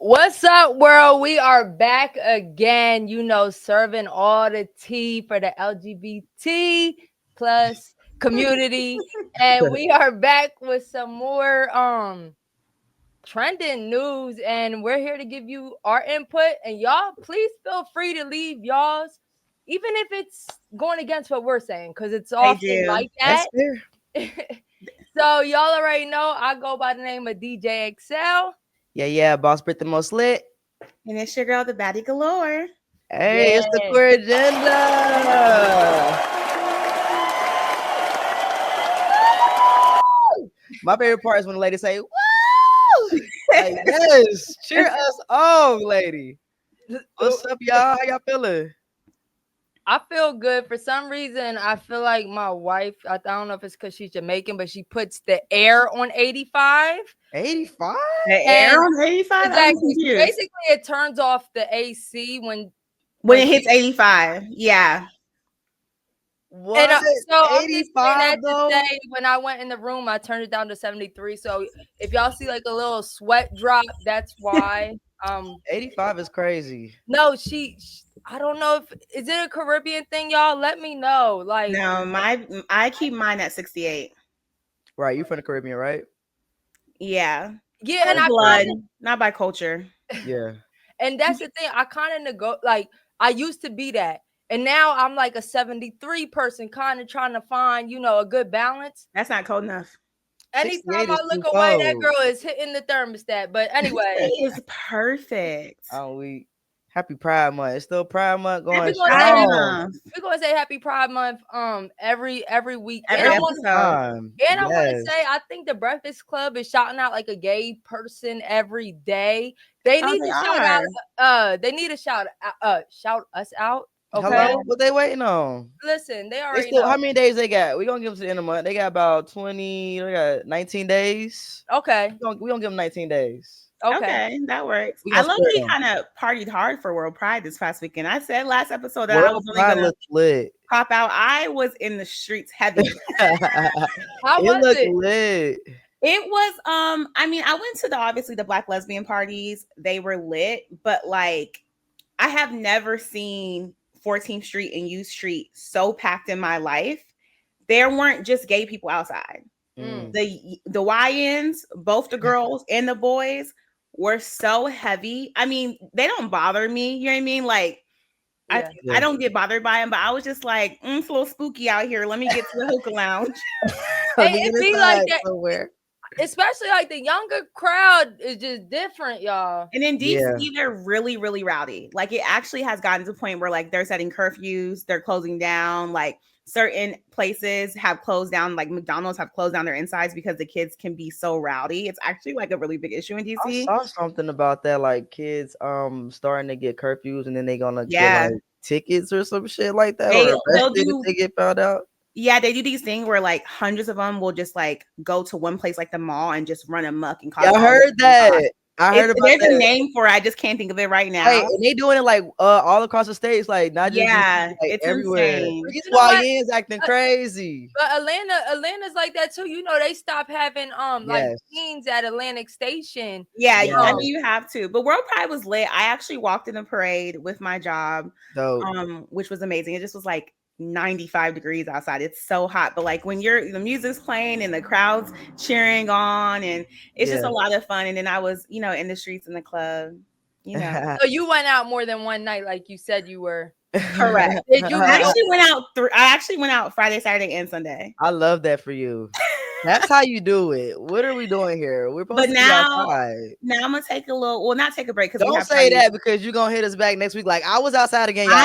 What's up, world? We are back again, serving all the tea for the LGBT plus community. And we are back with some more trending news. And we're here to give you our input. And y'all, please feel free to leave y'all's, even if it's going against what we're saying, because it's often like that. So y'all already know I go by the name of DJ eXeL. Yeah, boss BRITT the most lit. And it's your girl, the BADDIE GALORE. Hey, it's the queer agenda. My favorite part is when the ladies say, woo! Like, yes, cheer us on, lady. What's up, y'all? How y'all feeling? I feel good. For some reason, I feel like my wife, I don't know if it's because she's Jamaican, but she puts the air on 85. 85? The air on 85? Exactly. Basically, it turns off the AC when it hits 85. Yeah. What? And, so I'm just saying that though? to say, when I went in the room, I turned it down to 73. So if y'all see like a little sweat drop, that's why. 85 is crazy. No, I don't know if is it a Caribbean thing, y'all? Let me know. Like, no, I keep mine at 68. Right, you from the Caribbean, right? Yeah, and by blood, not by culture. Yeah, and that's the thing. I kind of like I used to be that, and now I'm like a 73 person, kind of trying to find a good balance. That's not cold enough. Anytime I look away, that girl is hitting the thermostat. But anyway, it is perfect. Oh, Happy Pride Month. It's still Pride Month going we're strong. We're gonna say Happy Pride Month every week. Every episode. I want to say I think the Breakfast Club is shouting out like a gay person every day. They need to shout out. They need to shout us out. Okay. Hello, what they waiting on? Listen, they already know. How many days they got? We gonna give them to the end of the month. They got about 20. They got 19 days. Okay. We gonna give them 19 days. Okay, that works. I love that he kind of partied hard for World Pride this past weekend. I said last episode that I was really gonna lit. Pop out. I was in the streets heavy. How was it? Lit. It was I mean, I went to obviously the Black lesbian parties. They were lit, but like I have never seen 14th Street and U Street so packed in my life. There weren't just gay people outside. The YNs, both the girls and the boys, were so heavy. I mean, they don't bother me. You know what I mean? Like, I don't get bothered by them, but I was just like, it's a little spooky out here. Let me get to the hookah lounge. It be like that somewhere. Especially like the younger crowd is just different, y'all. And in DC, they're really, really rowdy. Like, it actually has gotten to the point where like they're setting curfews, they're closing down, like certain places have closed down, like McDonald's have closed down their insides because the kids can be so rowdy. It's actually like a really big issue in DC. I saw something about that, like kids starting to get curfews and then they gonna get like tickets or some shit like that. They get found out. Yeah, they do these things where like hundreds of them will just like go to one place like the mall and just run amok and cause. I heard that. There's a name for it. I just can't think of it right now. Hey, and they doing it like all across the states, like not just like, it's everywhere. Insane. These YNs acting crazy. But Atlanta's like that too. They stopped having like scenes at Atlantic Station. Yeah, I mean you have to. But World Pride was lit. I actually walked in the parade with my job, which was amazing. It just was like 95 degrees outside. It's so hot, but like when the music's playing and the crowd's cheering on, and it's just a lot of fun. And then I was in the streets in the club, So you went out more than one night, like you said you were. Correct. Did you? I actually went out Friday, Saturday, and Sunday. I love that for you. That's how you do it. What are we doing here? We're supposed to be outside. Now I'm gonna take a little. Well, not take a break because don't say that because you're gonna hit us back next week. Like I was outside again. Y'all.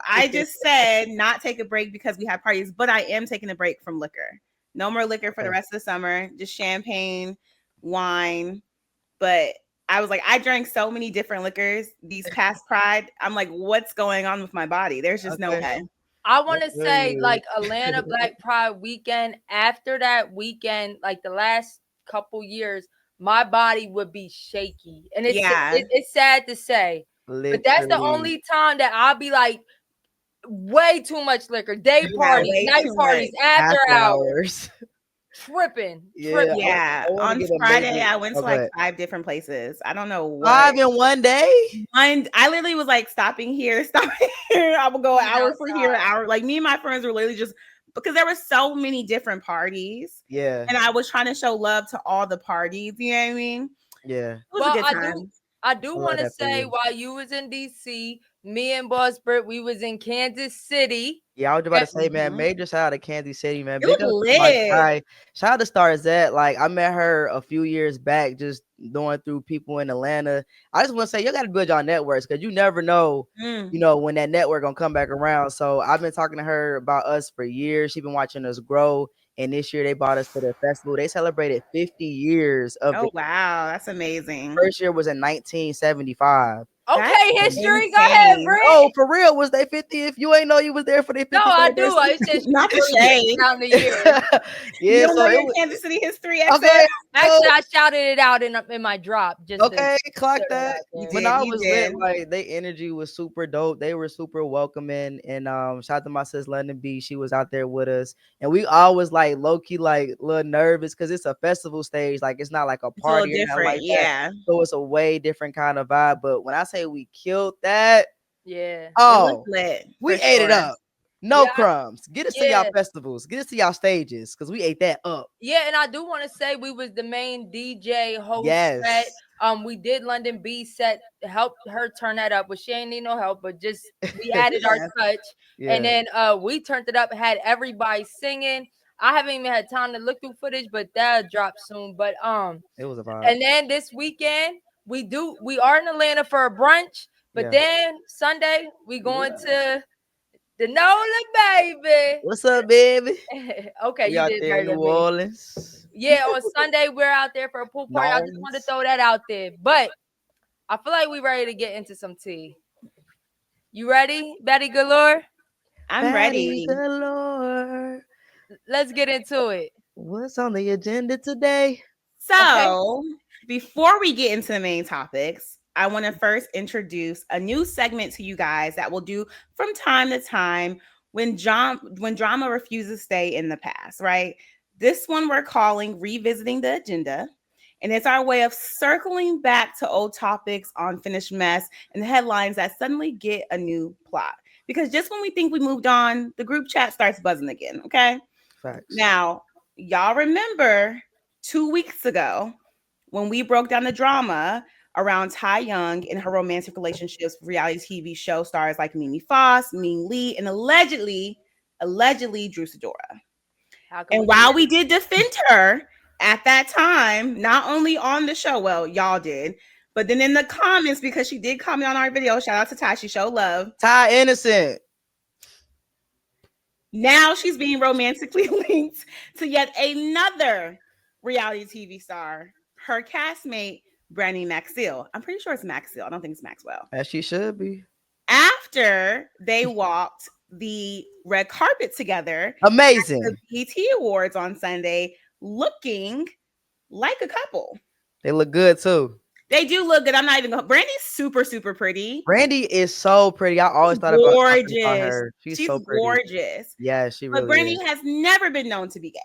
I just said not take a break because we have parties, but I am taking a break from liquor. No more liquor for the rest of the summer. Just champagne, wine. But I was like, I drank so many different liquors these past Pride. I'm like, what's going on with my body? There's just no way. I want to say like Atlanta Black Pride weekend, after that weekend, like the last couple years, my body would be shaky. And it's sad to say, but that's the only time that I'll be like way too much liquor, day parties, night parties, after hours. tripping. Yeah. On Friday, I went to like 5 different places. I don't know what. 5 in one day? I literally was like stopping here. I would go an hour for here, an hour. Like me and my friends were literally just because there were so many different parties. Yeah. And I was trying to show love to all the parties. You know what I mean? Yeah. It was a good time. I do want to say while you was in DC, me and Boss Britt, we was in Kansas City. Yeah, I was about to say, man, major shout out to Kansas City, man. Big up lit. Shout out to Starzette. Like, I met her a few years back, just going through people in Atlanta. I just want to say, you got to build your networks because you never know, you know, when that network gonna come back around. So I've been talking to her about us for years. She's been watching us grow. And this year they brought us to the festival. They celebrated 50 years of it. Wow, that's amazing. First year was in 1975. Okay, history. Go ahead, Britt. Oh, for real? Was they 50th? You ain't know you was there for their 50th? No, I do. It's just not the shade. Down the year. Yeah, so it was Kansas City history. Okay. Actually, I shouted it out in my drop. Just clock that. When I was lit, like their energy was super dope. They were super welcoming. And shout out to my sis London B. She was out there with us, and we always like low key like a little nervous because it's a festival stage. Like it's not like a party. It's different, like that. So it's a way different kind of vibe. But when I say we killed that. Yeah. Oh, lit, we ate it up. No crumbs. Get us to y'all festivals. Get us to y'all stages because we ate that up. Yeah, and I do want to say we was the main DJ host set. We did London B set, helped her turn that up, but she ain't need no help. But just we added our touch, and then we turned it up. Had everybody singing. I haven't even had time to look through footage, but that'll drop soon. But it was a vibe. And then this weekend we are in Atlanta for a brunch. But then Sunday we going to the NOLA, baby. What's up, baby? Okay, we out there in New Orleans. Yeah, on Sunday we're out there for a pool party. I just want to throw that out there. But I feel like we ready to get into some tea. You ready, BADDIE Galore? I'm ready. Galore. Let's get into it. What's on the agenda today? So before we get into the main topics, I want to first introduce a new segment to you guys that we'll do from time to time when drama refuses to stay in the past, right? This one we're calling Revisiting the Agenda. And it's our way of circling back to old topics, unfinished mess, and headlines that suddenly get a new plot. Because just when we think we moved on, the group chat starts buzzing again, okay? Facts. Now, y'all remember 2 weeks ago when we broke down the drama around Ty Young and her romantic relationships with reality TV show stars like Mimi Foss, Ming Lee, and allegedly Drew Sidora. And while we did defend her at that time, not only on the show, well, y'all did, but then in the comments, because she did comment on our video, shout out to Ty, she showed love. Ty innocent. Now she's being romantically linked to yet another reality TV star, her castmate, Brandi Maxiell. I'm pretty sure it's Maxiell. I don't think it's Maxwell. As she should be. After they walked the red carpet together. Amazing. At the BET Awards on Sunday, looking like a couple. They look good too. They do look good. I'm not even going. Brandi's super, super pretty. Brandi is so pretty. I always thought about her. She's so pretty. Gorgeous. Yeah, she really But Brandi is. has never been known to be gay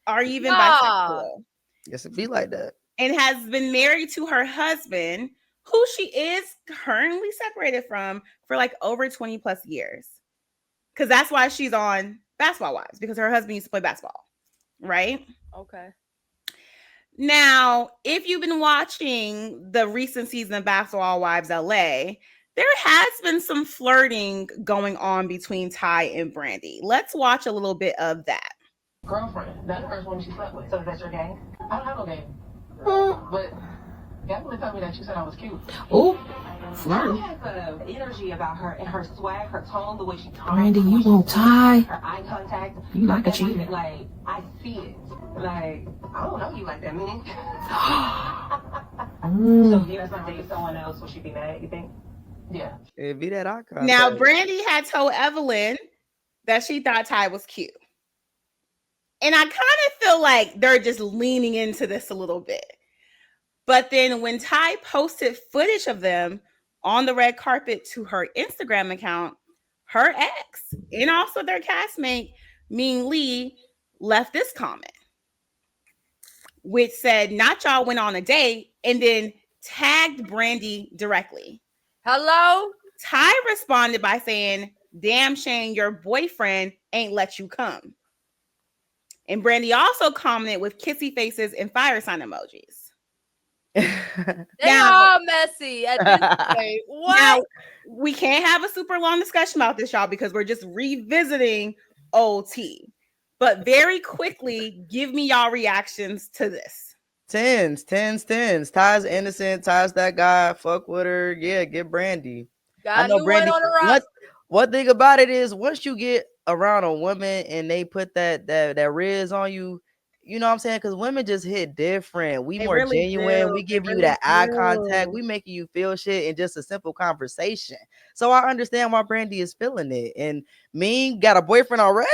or even bisexual. Yes, it be like that. And has been married to her husband, who she is currently separated from for like over 20 plus years. Because that's why she's on Basketball Wives, because her husband used to play basketball, right? Okay. Now, if you've been watching the recent season of Basketball Wives LA, there has been some flirting going on between Ty and Brandi. Let's watch a little bit of that. Girlfriend, that's the first woman she slept with. So that's your gang? I don't have no gang. But Gabrielle told me that you said I was cute. Oh, flirty. She has an energy about her and her swag, her tone, the way she talks. Brandi, you won't Ty. Her eye contact. You like a cheater. Like, I see it. Like, I don't know you like that, meaning. So if you guys date someone else, would she be mad, you think? Yeah. It'd be that eye contact. Now, Brandi had told Evelyn that she thought Ty was cute. And I kind of feel like they're just leaning into this a little bit. But then when Ty posted footage of them on the red carpet to her Instagram account, her ex and also their castmate, Ming Lee, left this comment. which said, not y'all went on a date, and then tagged Brandi directly. Hello? Ty responded by saying, damn shame your boyfriend ain't let you come. And Brandi also commented with kissy faces and fire sign emojis. They all messy at this point. What? Now, we can't have a super long discussion about this, y'all, because we're just revisiting old tea. But very quickly, give me y'all reactions to this. Tens. Ty's innocent. Ty's that guy. Fuck with her. Yeah, get Brandi. I know Brandi. One thing about it is, once you get around a woman and they put that riz on you, you know what I'm saying? Because women just hit different. We more really genuine. Do. We give you that eye contact. We making you feel shit in just a simple conversation. So I understand why Brandi is feeling it. And Mean got a boyfriend already?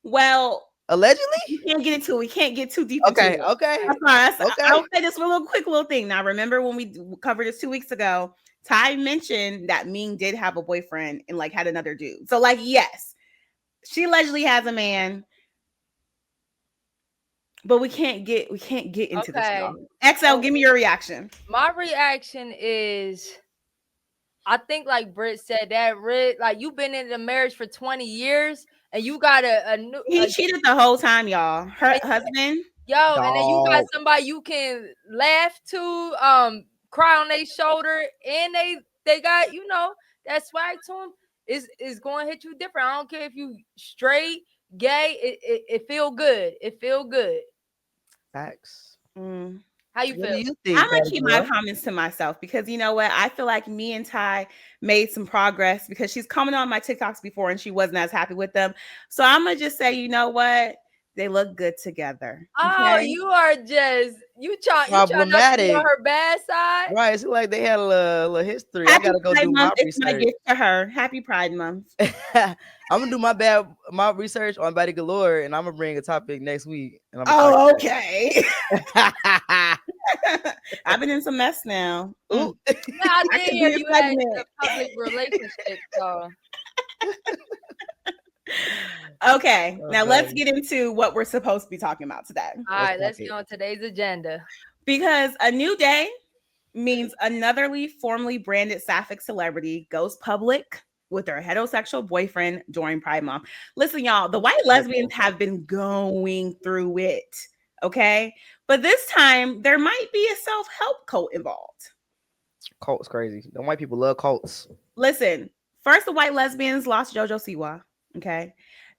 Well, allegedly? We can't get into it. We can't get too deep into it. Okay. I'll say this quick little thing. Now, remember when we covered this 2 weeks ago, Ty mentioned that Ming did have a boyfriend and like had another dude. So like, yes, she allegedly has a man, but we can't get into this. eXeL, give me your reaction. My reaction is, I think like Britt said, that like you've been in the marriage for 20 years and you got a new. He cheated the whole time, y'all. Her husband. Yo, dog. And then you got somebody you can laugh to, cry on their shoulder, and they got, you know, that swag to them is going to hit you different. I don't care if you straight, gay, it feel good. It feel good. Facts. How you feel? I'm gonna keep my comments to myself because you know what? I feel like me and Ty made some progress because she's commented on my TikToks before and she wasn't as happy with them. So I'm gonna just say, you know what? They look good together. Okay? Oh, you are just you try not to be on her bad side. Right. It's like they had a little history. I gotta go do my research. My gift to her. Happy Pride Month. I'm gonna do my research on BADDIE GALORE, and I'm gonna bring a topic next week. And okay. I've been in some mess now. Ooh. Yeah, I did hear you had a public relationship. So. Okay, now let's get into what we're supposed to be talking about today. All right, let's get on today's agenda. Because a new day means another formally branded Sapphic celebrity goes public with their heterosexual boyfriend during Pride Month. Listen, y'all, the white lesbians have been going through it, okay? But this time, there might be a self-help cult involved. Cult's crazy. The white people love cults. Listen, first the white lesbians lost JoJo Siwa. Okay.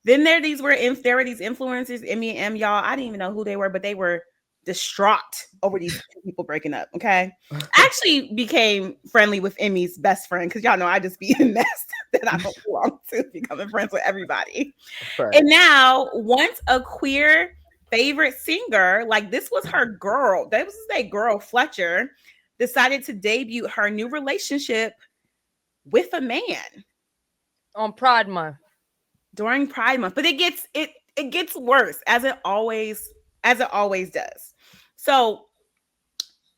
Then there were these influencers, Emmy and M, y'all. I didn't even know who they were, but they were distraught over these people breaking up. Okay. I actually became friendly with Emmy's best friend because y'all know I just be in mess that I don't belong to, becoming friends with everybody. Right. And now, once a queer favorite singer, like this was her girl, that was a girl, Fletcher, decided to debut her new relationship with a man on Pride Month. During Pride Month, but it gets worse as it always does. So,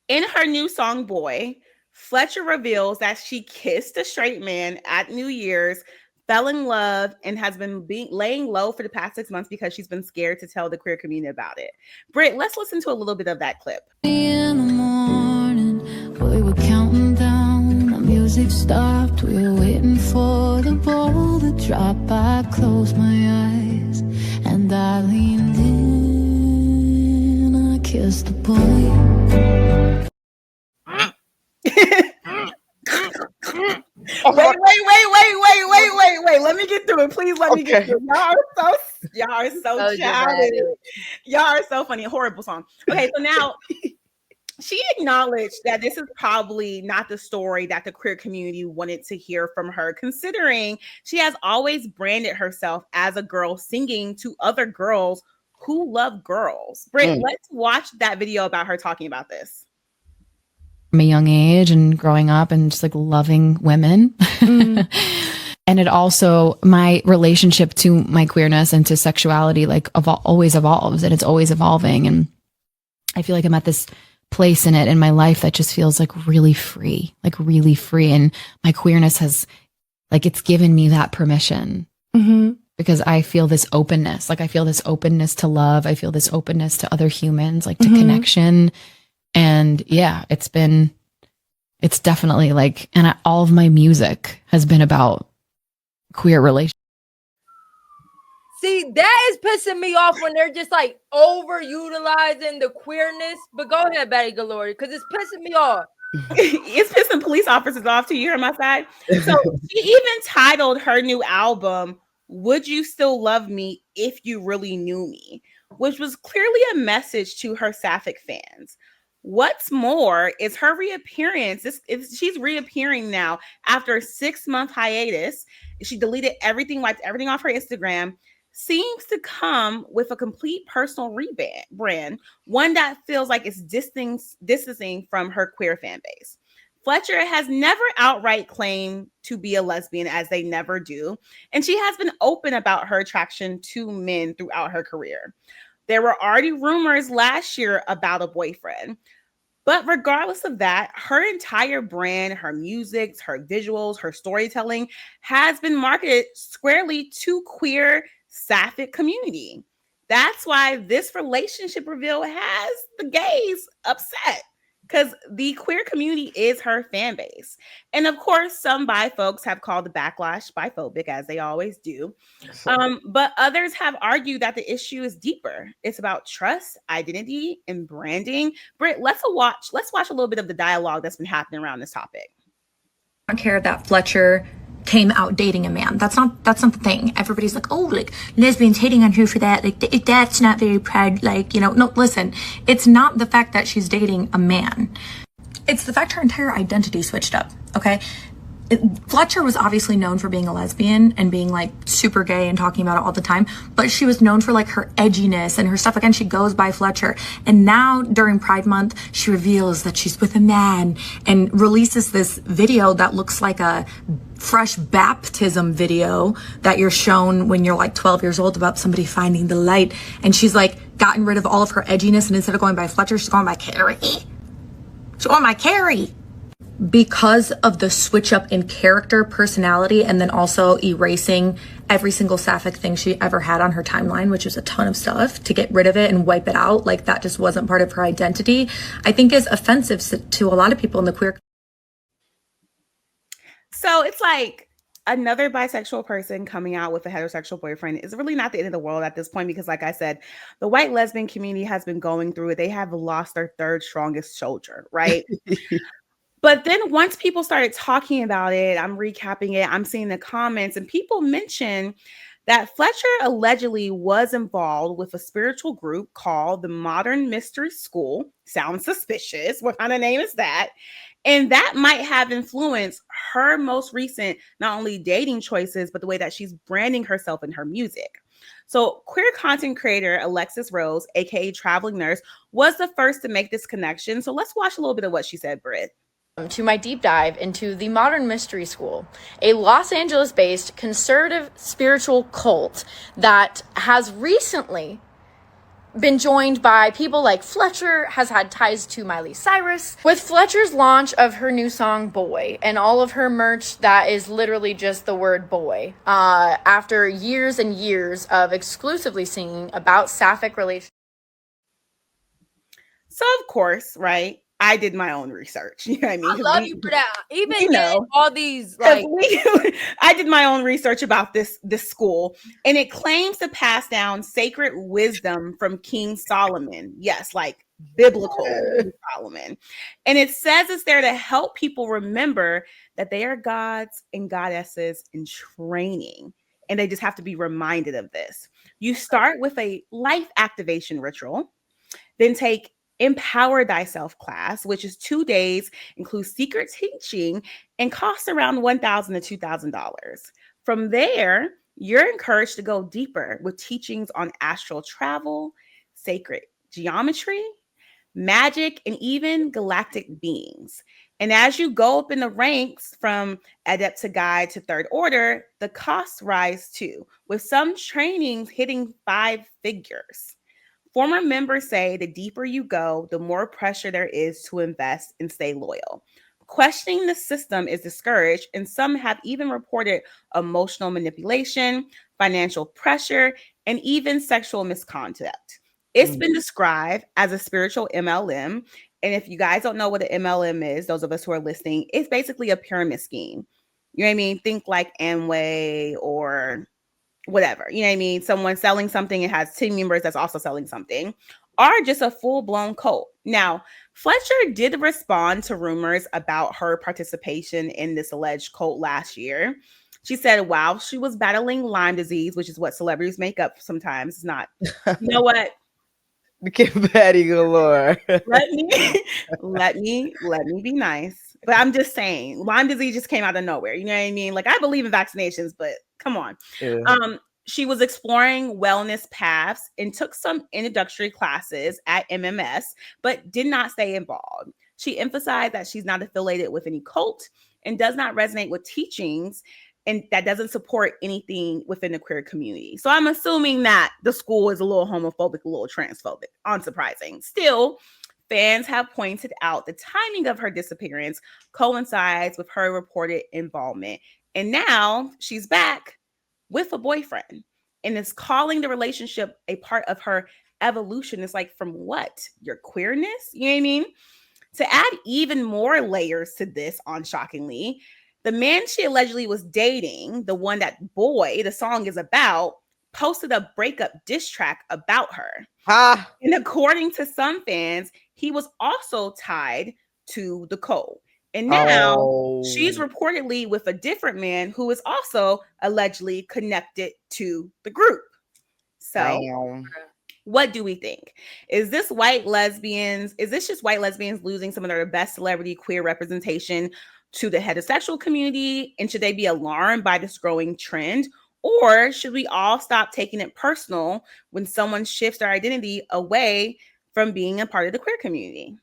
in her new song "Boy," Fletcher reveals that she kissed a straight man at New Year's, fell in love, and has been laying low for the past 6 months because she's been scared to tell the queer community about it. Britt, let's listen to a little bit of that clip. In the morning, we were counting down. The music stopped. We were waiting for the ball to drop. I closed my eyes and I leaned in. I kissed the boy. Wait. Let me get through it. Please let me get through it. Y'all are so childish. Y'all are so funny. Horrible song. Okay, so now she acknowledged that this is probably not the story that the queer community wanted to hear from her, considering she has always branded herself as a girl singing to other girls who love girls. Britt, let's watch that video about her talking about this. From a young age and growing up and just like loving women. And it also, my relationship to my queerness and to sexuality like always evolves, and it's always evolving. And I feel like I'm at this place in it in my life that just feels like really free. And my queerness has, like, it's given me that permission because I feel this openness. Like I feel this openness to love. I feel this openness to other humans, like to connection. And yeah, it's definitely like, and all of my music has been about queer relationships. See, that is pissing me off when they're just like overutilizing the queerness. But go ahead, BADDIE Galore, because it's pissing me off. It's pissing police officers off too. You hear my side? So she even titled her new album, "Would You Still Love Me If You Really Knew Me?" which was clearly a message to her Sapphic fans. What's more is her reappearance. She's reappearing now after a 6-month hiatus. She deleted everything, wiped everything off her Instagram. Seems to come with a complete personal rebrand, one that feels like it's distancing from her queer fan base. Fletcher has never outright claimed to be a lesbian, as they never do, and she has been open about her attraction to men throughout her career. There were already rumors last year about a boyfriend. But regardless of that, her entire brand, her music, her visuals, her storytelling has been marketed squarely to queer Sapphic community. That's why this relationship reveal has the gays upset, because the queer community is her fan base. And of course, some bi folks have called the backlash biphobic, as they always do. But others have argued that the issue is deeper. It's about trust, identity, and branding. Britt, let's watch a little bit of the dialogue that's been happening around this topic. I don't care that Fletcher came out dating a man. That's not the thing. Everybody's like, oh, like lesbians hating on her for that. Like that's not very proud. Like, no, listen, it's not the fact that she's dating a man. It's the fact her entire identity switched up. Okay. Fletcher was obviously known for being a lesbian and being like super gay and talking about it all the time, but she was known for like her edginess and her stuff. Again, she goes by Fletcher. And now during Pride Month, she reveals that she's with a man and releases this video that looks like a fresh baptism video that you're shown when you're like 12 years old about somebody finding the light. And she's like gotten rid of all of her edginess, and instead of going by Fletcher, she's going by Carrie. She's going by Carrie. Because of the switch up in character, personality, and then also erasing every single Sapphic thing she ever had on her timeline, which is a ton of stuff, to get rid of it and wipe it out, like that just wasn't part of her identity, I think is offensive to a lot of people in the queer. So it's like another bisexual person coming out with a heterosexual boyfriend is really not the end of the world at this point, because like I said, the white lesbian community has been going through it. They have lost their third strongest soldier, right? But then once people started talking about it, I'm recapping it, I'm seeing the comments, and people mention that Fletcher allegedly was involved with a spiritual group called the Modern Mystery School. Sounds suspicious. What kind of name is that? And that might have influenced her most recent, not only dating choices, but the way that she's branding herself in her music. So queer content creator Alexis Rose, aka Traveling Nurse, was the first to make this connection. So let's watch a little bit of what she said, Britt. To my deep dive into the Modern Mystery School, a Los Angeles-based conservative spiritual cult that has recently been joined by people like Fletcher, has had ties to Miley Cyrus. With Fletcher's launch of her new song, Boy, and all of her merch that is literally just the word boy, after years and years of exclusively singing about Sapphic relationships. So, of course, right, I did my own research. You know what I mean? I love you for that. Even all these, like, I did my own research about this school, and it claims to pass down sacred wisdom from King Solomon. Yes, like biblical King Solomon. And it says it's there to help people remember that they are gods and goddesses in training, and they just have to be reminded of this. You start with a life activation ritual, then take Empower Thyself class, which is 2 days, includes secret teaching, and costs around $1,000 to $2,000. From there, you're encouraged to go deeper with teachings on astral travel, sacred geometry, magic, and even galactic beings. And as you go up in the ranks from adept to guide to third order, the costs rise too, with some trainings hitting 5 figures. Former members say the deeper you go, the more pressure there is to invest and stay loyal. Questioning the system is discouraged, and some have even reported emotional manipulation, financial pressure, and even sexual misconduct. It's been described as a spiritual MLM. And if you guys don't know what an MLM is, those of us who are listening, it's basically a pyramid scheme. You know what I mean? Think like Amway or whatever. You know what I mean? Someone selling something, it has team members that's also selling something, or just a full-blown cult. Now, Fletcher did respond to rumors about her participation in this alleged cult last year. She said, while she was battling Lyme disease, which is what celebrities make up sometimes, it's not. You know what? BADDIE galore. let me be nice. But I'm just saying, Lyme disease just came out of nowhere. You know what I mean? Like, I believe in vaccinations, but come on. Yeah. She was exploring wellness paths and took some introductory classes at MMS, but did not stay involved. She emphasized that she's not affiliated with any cult and does not resonate with teachings, and that doesn't support anything within the queer community. So I'm assuming that the school is a little homophobic, a little transphobic. Unsurprising. Still, fans have pointed out the timing of her disappearance coincides with her reported involvement. And now she's back with a boyfriend and is calling the relationship a part of her evolution. It's like, from what? Your queerness? You know what I mean? To add even more layers to this, unshockingly, the man she allegedly was dating, the one that Boy, the song is about, posted a breakup diss track about her. And according to some fans, he was also tied to the cult. And now she's reportedly with a different man who is also allegedly connected to the group. So what do we think? Is this just white lesbians losing some of their best celebrity queer representation to the heterosexual community? And should they be alarmed by this growing trend? Or should we all stop taking it personal when someone shifts their identity away from being a part of the queer community?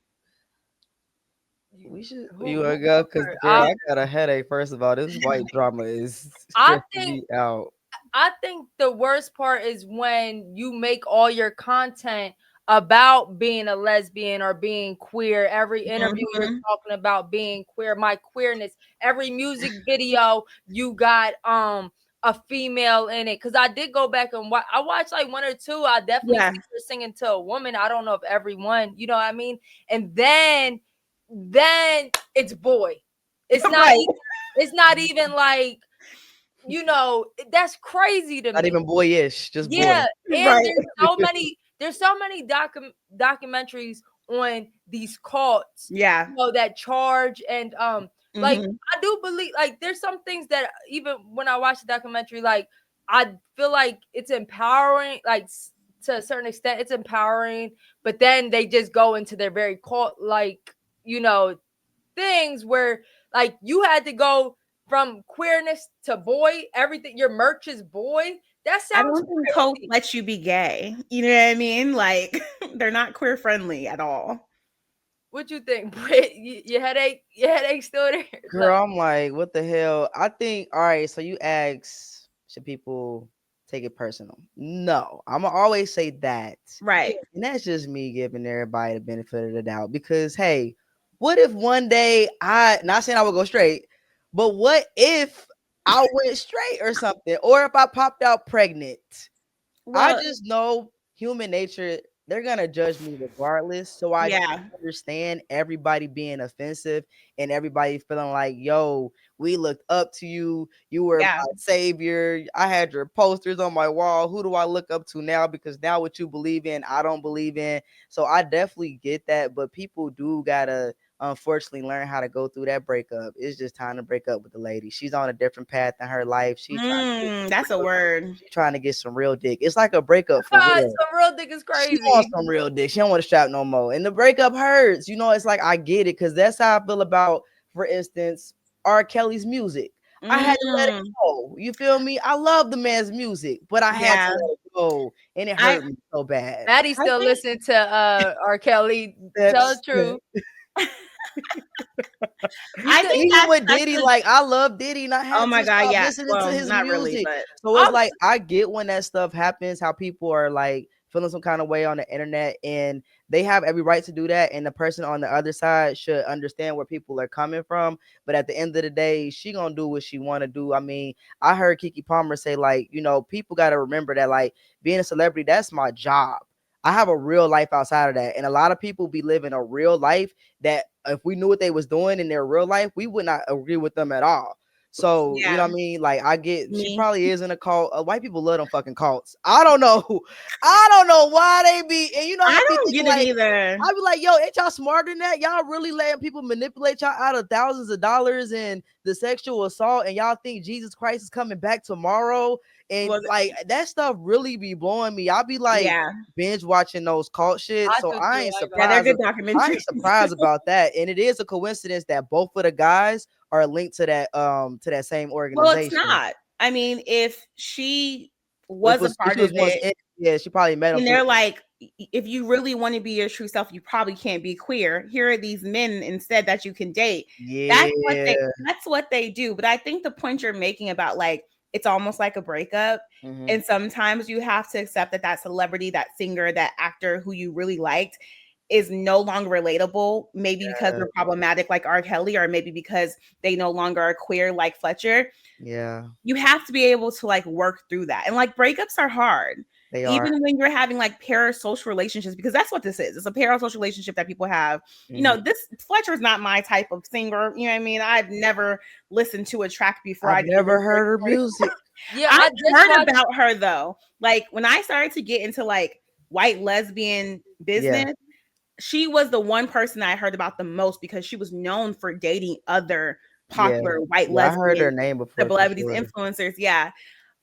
We should. You wanna go? Because I got a headache. First of all, this white drama is stressing me out. I think the worst part is when you make all your content about being a lesbian or being queer. Every interview you're talking about being queer, my queerness. Every music video you got a female in it. Because I did go back and I watched like one or two. I definitely see her singing to a woman. I don't know if everyone, you know what I mean? And then it's Boy. It's not it's not even like, you know, that's crazy to me. Not even boyish, just Boy. And there's so many documentaries on these cults. Yeah. You know, that charge and like I do believe like there's some things that even when I watch the documentary, like I feel like it's empowering, like to a certain extent, it's empowering, but then they just go into their very cult like, you know, things where like you had to go from queerness to boy, everything, your merch is boy. That sounds, I don't think cult lets you be gay. You know what I mean? Like they're not queer friendly at all. What you think, Britt? Your headache still there? Girl, I'm like, what the hell? I think, all right, so you ask, should people take it personal? No, I'm gonna always say that. Right. And that's just me giving everybody the benefit of the doubt. Because hey, what if one day not saying I would go straight, but what if I went straight or something? Or if I popped out pregnant? Well, I just know human nature, they're gonna judge me regardless. So I understand everybody being offensive and everybody feeling like, yo, we looked up to you. You were my savior. I had your posters on my wall. Who do I look up to now? Because now what you believe in, I don't believe in. So I definitely get that. But people do gotta unfortunately learn how to go through that breakup. It's just time to break up with the lady. She's on a different path in her life. She's that's a word. She's trying to get some real dick. It's like a breakup for real. Some real dick is crazy. She wants some real dick. She don't want to strap no more. And the breakup hurts. You know, it's like I get it, because that's how I feel about, for instance, R. Kelly's music. I had to let it go. You feel me? I love the man's music, but I had to let it go. And it hurt me so bad. Maddie still listen to R. Kelly. Tell the truth. I think even with Diddy, like I love Diddy, and I have listening to his music. Really, so it's like I get when that stuff happens, how people are like feeling some kind of way on the internet, and they have every right to do that, and the person on the other side should understand where people are coming from. But at the end of the day, she gonna do what she want to do. I mean, I heard Keke Palmer say, like, you know, people got to remember that, like, being a celebrity, that's my job. I have a real life outside of that, and a lot of people be living a real life that if we knew what they was doing in their real life, we would not agree with them at all. So, you know what I mean? Like, I get, she probably is in a cult. White people love them fucking cults. I don't know. I don't know why they be, and you know, I don't get it either. I be like, yo, ain't y'all smarter than that? Y'all really letting people manipulate y'all out of thousands of dollars in the sexual assault, and y'all think Jesus Christ is coming back tomorrow? And like, that stuff really be blowing me. I'll be like, binge watching those cult shit. So I ain't surprised. They're good documentaries. I ain't surprised about that. And it is a coincidence that both of the guys are linked to that same organization. Well, it's not. I mean, if she was a part of it, yeah, she probably met him. And they're like, if you really want to be your true self, you probably can't be queer. Here are these men instead that you can date. Yeah, that's what they do. But I think the point you're making about, like, it's almost like a breakup. Mm-hmm. And sometimes you have to accept that that celebrity, that singer, that actor who you really liked is no longer relatable, maybe because they're problematic like R. Kelly, or maybe because they no longer are queer like Fletcher. Yeah. You have to be able to, like, work through that. And, like, breakups are hard. They Even when you're having, like, parasocial relationships, because that's what this is. It's a parasocial relationship that people have. Mm-hmm. You know, this Fletcher's not my type of singer. You know what I mean? I've never listened to a track before. I've never heard her music. Yeah, I've heard about her though. Like, when I started to get into, like, white lesbian business, she was the one person I heard about the most because she was known for dating other popular white lesbians. I heard her name before. Celebrities, influencers,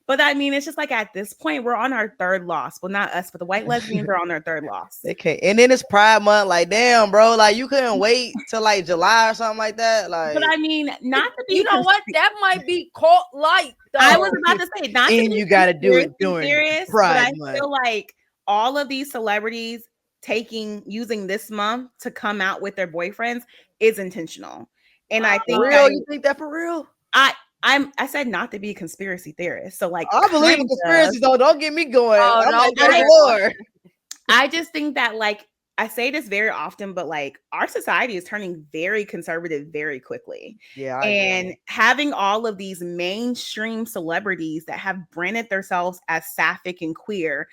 But I mean, it's just like at this point, we're on our third loss. Well, not us, but the white lesbians are on their third loss. They can't. And then it's Pride Month. Like, damn, bro. Like, you couldn't wait till like July or something like that. Like, but I mean, not to be. You know what? That might be cult like. I was about to say, not and to you got to do it during serious, Pride but I feel like all of these celebrities using this month to come out with their boyfriends is intentional. And I think you think that for real? I said not to be a conspiracy theorist. So, like, I believe in conspiracies, though. Don't get me going. I just think that, like, I say this very often, but, like, our society is turning very conservative very quickly. Yeah. And having all of these mainstream celebrities that have branded themselves as sapphic and queer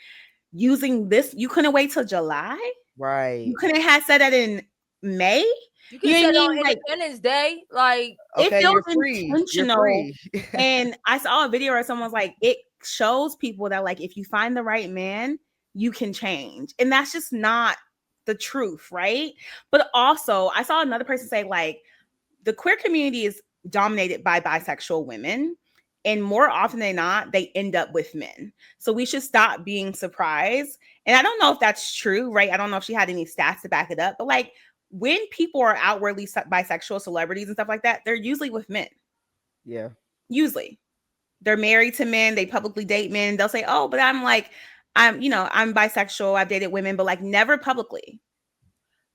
using this, you couldn't wait till July. Right. You couldn't have said that in May. You can say on Independence Day, like, it feels intentional. And I saw a video where someone's like, it shows people that, like, if you find the right man, you can change. And that's just not the truth, right? But also, I saw another person say, like, the queer community is dominated by bisexual women. And more often than not, they end up with men. So we should stop being surprised. And I don't know if that's true, right? I don't know if she had any stats to back it up. But, like, when people are outwardly bisexual celebrities and stuff like that, they're usually with men. Yeah. Usually. They're married to men. They publicly date men. They'll say, oh, but I'm bisexual. I've dated women, but, like, never publicly.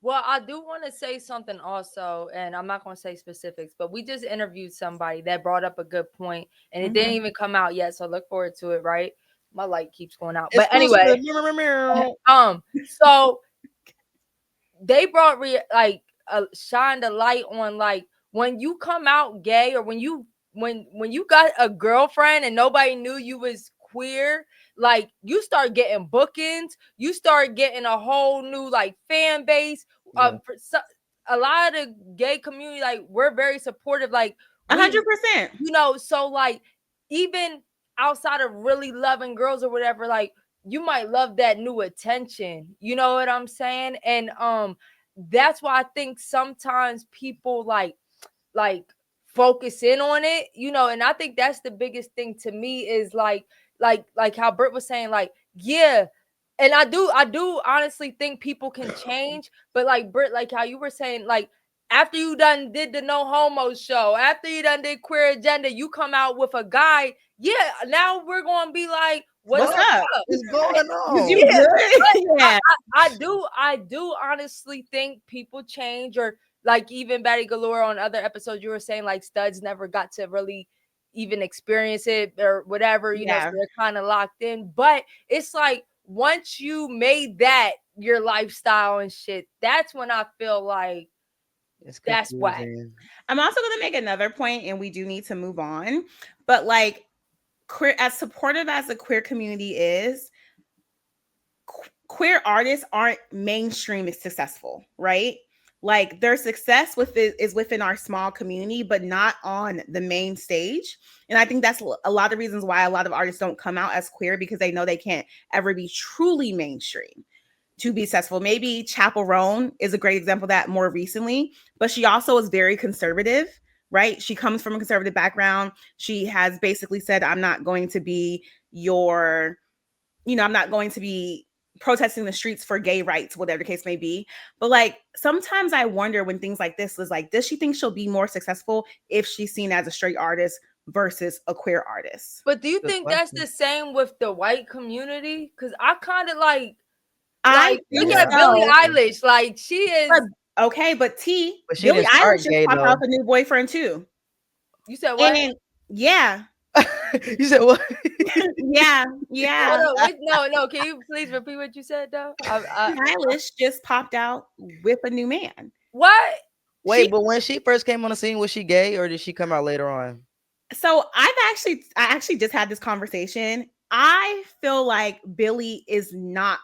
Well, I do want to say something also, and I'm not going to say specifics, but we just interviewed somebody that brought up a good point, and it didn't even come out yet, so look forward to it, right? My light keeps going out. But anyway, so they brought shined a light on, like, when you come out gay, or when you got a girlfriend and nobody knew you was queer, like, you start getting bookings, you start getting a whole new, like, fan base. A lot of the gay community, like, we're very supportive, like 100%. You know, so, like, even outside of really loving girls or whatever, like, you might love that new attention. You know what I'm saying? And that's why I think sometimes people like focus in on it, you know, and I think that's the biggest thing to me is like how Britt was saying, like, yeah. And I do honestly think people can change, but like Britt, like how you were saying, like, after you done did the No Homo show, after you done did Queer Agenda, you come out with a guy. Yeah, now we're gonna be like, what's up? What's going on? Yeah. I do honestly think people change, or like even BADDIE Galore on other episodes, you were saying like studs never got to really even experience it or whatever, you know, so they're kind of locked in. But it's like once you made that, your lifestyle and shit, that's when I feel like that's whack. I'm also going to make another point, and we do need to move on. But like, queer, as supportive as the queer community is, queer artists aren't mainstream successful, right? Like their success is within our small community, but not on the main stage. And I think that's a lot of reasons why a lot of artists don't come out as queer, because they know they can't ever be truly mainstream to be successful. Maybe Chappell Roan is a great example of that more recently, but she also is very conservative, right? She comes from a conservative background. She has basically said, I'm not going to be I'm not going to be protesting the streets for gay rights, whatever the case may be. But like, sometimes I wonder when things like this is like, does she think she'll be more successful if she's seen as a straight artist versus a queer artist? But do you think that's the same with the white community? Because I kind of like look at Billie Eilish. Like she is okay, but Billie Eilish just popped out a new boyfriend too. You said what? Yeah. You said what? yeah. No. Can you please repeat what you said though? Eilish just popped out with a new man. What? Wait, but when she first came on the scene, was she gay or did she come out later on? So I actually just had this conversation. I feel like Billie is not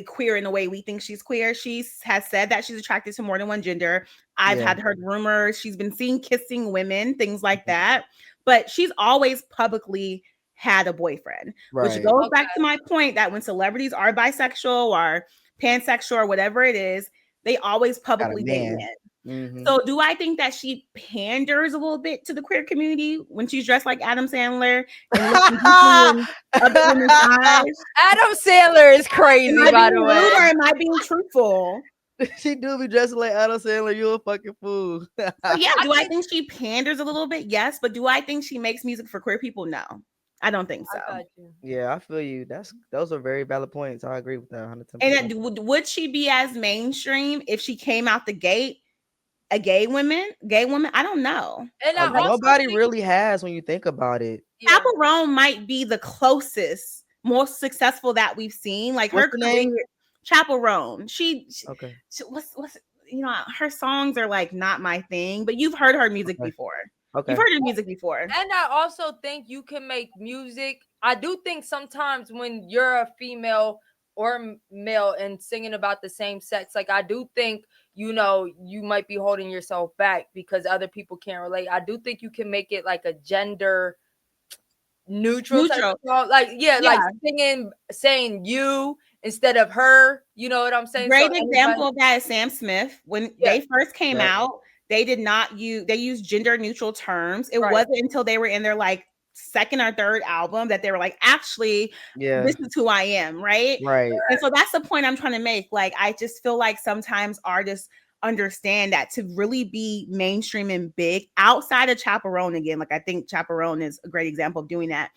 queer in the way we think she's queer. She has said that she's attracted to more than one gender. I've had heard rumors. She's been seen kissing women, things like that. But she's always publicly had a boyfriend, which goes back to my point that when celebrities are bisexual or pansexual or whatever it is, they always publicly date men. Mm-hmm. So do I think that she panders a little bit to the queer community when she's dressed like Adam Sandler and looking in other women's eyes? Adam Sandler is crazy, by the way. Or am I being truthful? She do be dressing like Adam Sandler. You a fucking fool. So yeah, do I think she panders a little bit? Yes, but do I think she makes music for queer people? No, I don't think so. Yeah, I feel you. Those are very valid points. I agree with that 110%. And would she be as mainstream if she came out the gate a gay woman? I don't know. And nobody really has when you think about it. Chappell Roan might be the closest, most successful that we've seen. Like her career. Chappell Roan. She what's her songs are like not my thing, but you've heard her music before. Okay. You've heard her music before. And I also think you can make music. I do think sometimes when you're a female or male and singing about the same sex, like I do think, you might be holding yourself back because other people can't relate. I do think you can make it like a gender neutral. Like saying you instead of her, you know what I'm saying? Great example of that is Sam Smith. When they first came out, they used gender neutral terms. It wasn't until they were in their like second or third album that they were like, actually, this is who I am, right? Right. And so that's the point I'm trying to make. Like, I just feel like sometimes artists understand that to really be mainstream and big outside of Chappell Roan, again, like I think Chappell Roan is a great example of doing that.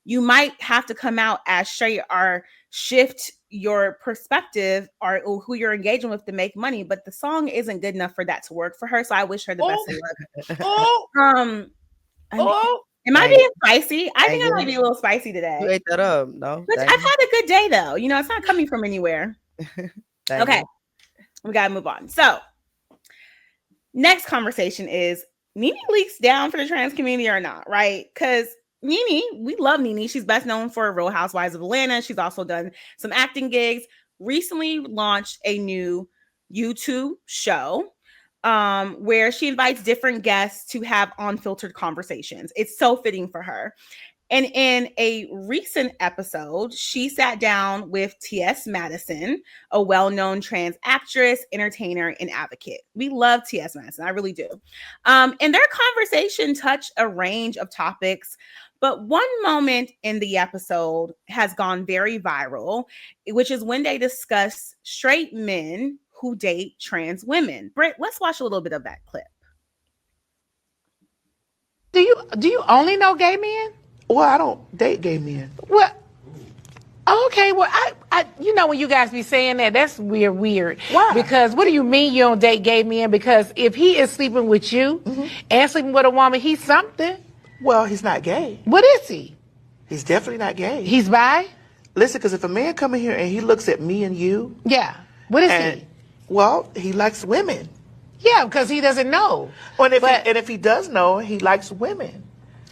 You might have to come out as straight or shift your perspective or who you're engaging with to make money, but the song isn't good enough for that to work for her. So I wish her the best of luck. Am I being spicy? I think I might be a little spicy today. You ate that up, no? I've had a good day though. It's not coming from anywhere. Okay, we gotta move on. So next conversation is NeNe Leakes down for the trans community or not, right? Because NeNe, we love NeNe. She's best known for Real Housewives of Atlanta. She's also done some acting gigs. Recently launched a new YouTube show where she invites different guests to have unfiltered conversations. It's so fitting for her. And in a recent episode, she sat down with T.S. Madison, a well-known trans actress, entertainer, and advocate. We love T.S. Madison. I really do. And their conversation touched a range of topics, but one moment in the episode has gone very viral, which is when they discuss straight men who date trans women. Britt, let's watch a little bit of that clip. Do you only know gay men? Well, I don't date gay men. Well, okay. Well, I when you guys be saying that, that's weird. Why? Because what do you mean you don't date gay men? Because if he is sleeping with you and sleeping with a woman, he's something. Well, he's not gay. What is he? He's definitely not gay. He's bi? Listen, because if a man come in here and he looks at me and you. Yeah. What is he? Well, he likes women. Yeah, because he doesn't know. Well, and if he does know, he likes women.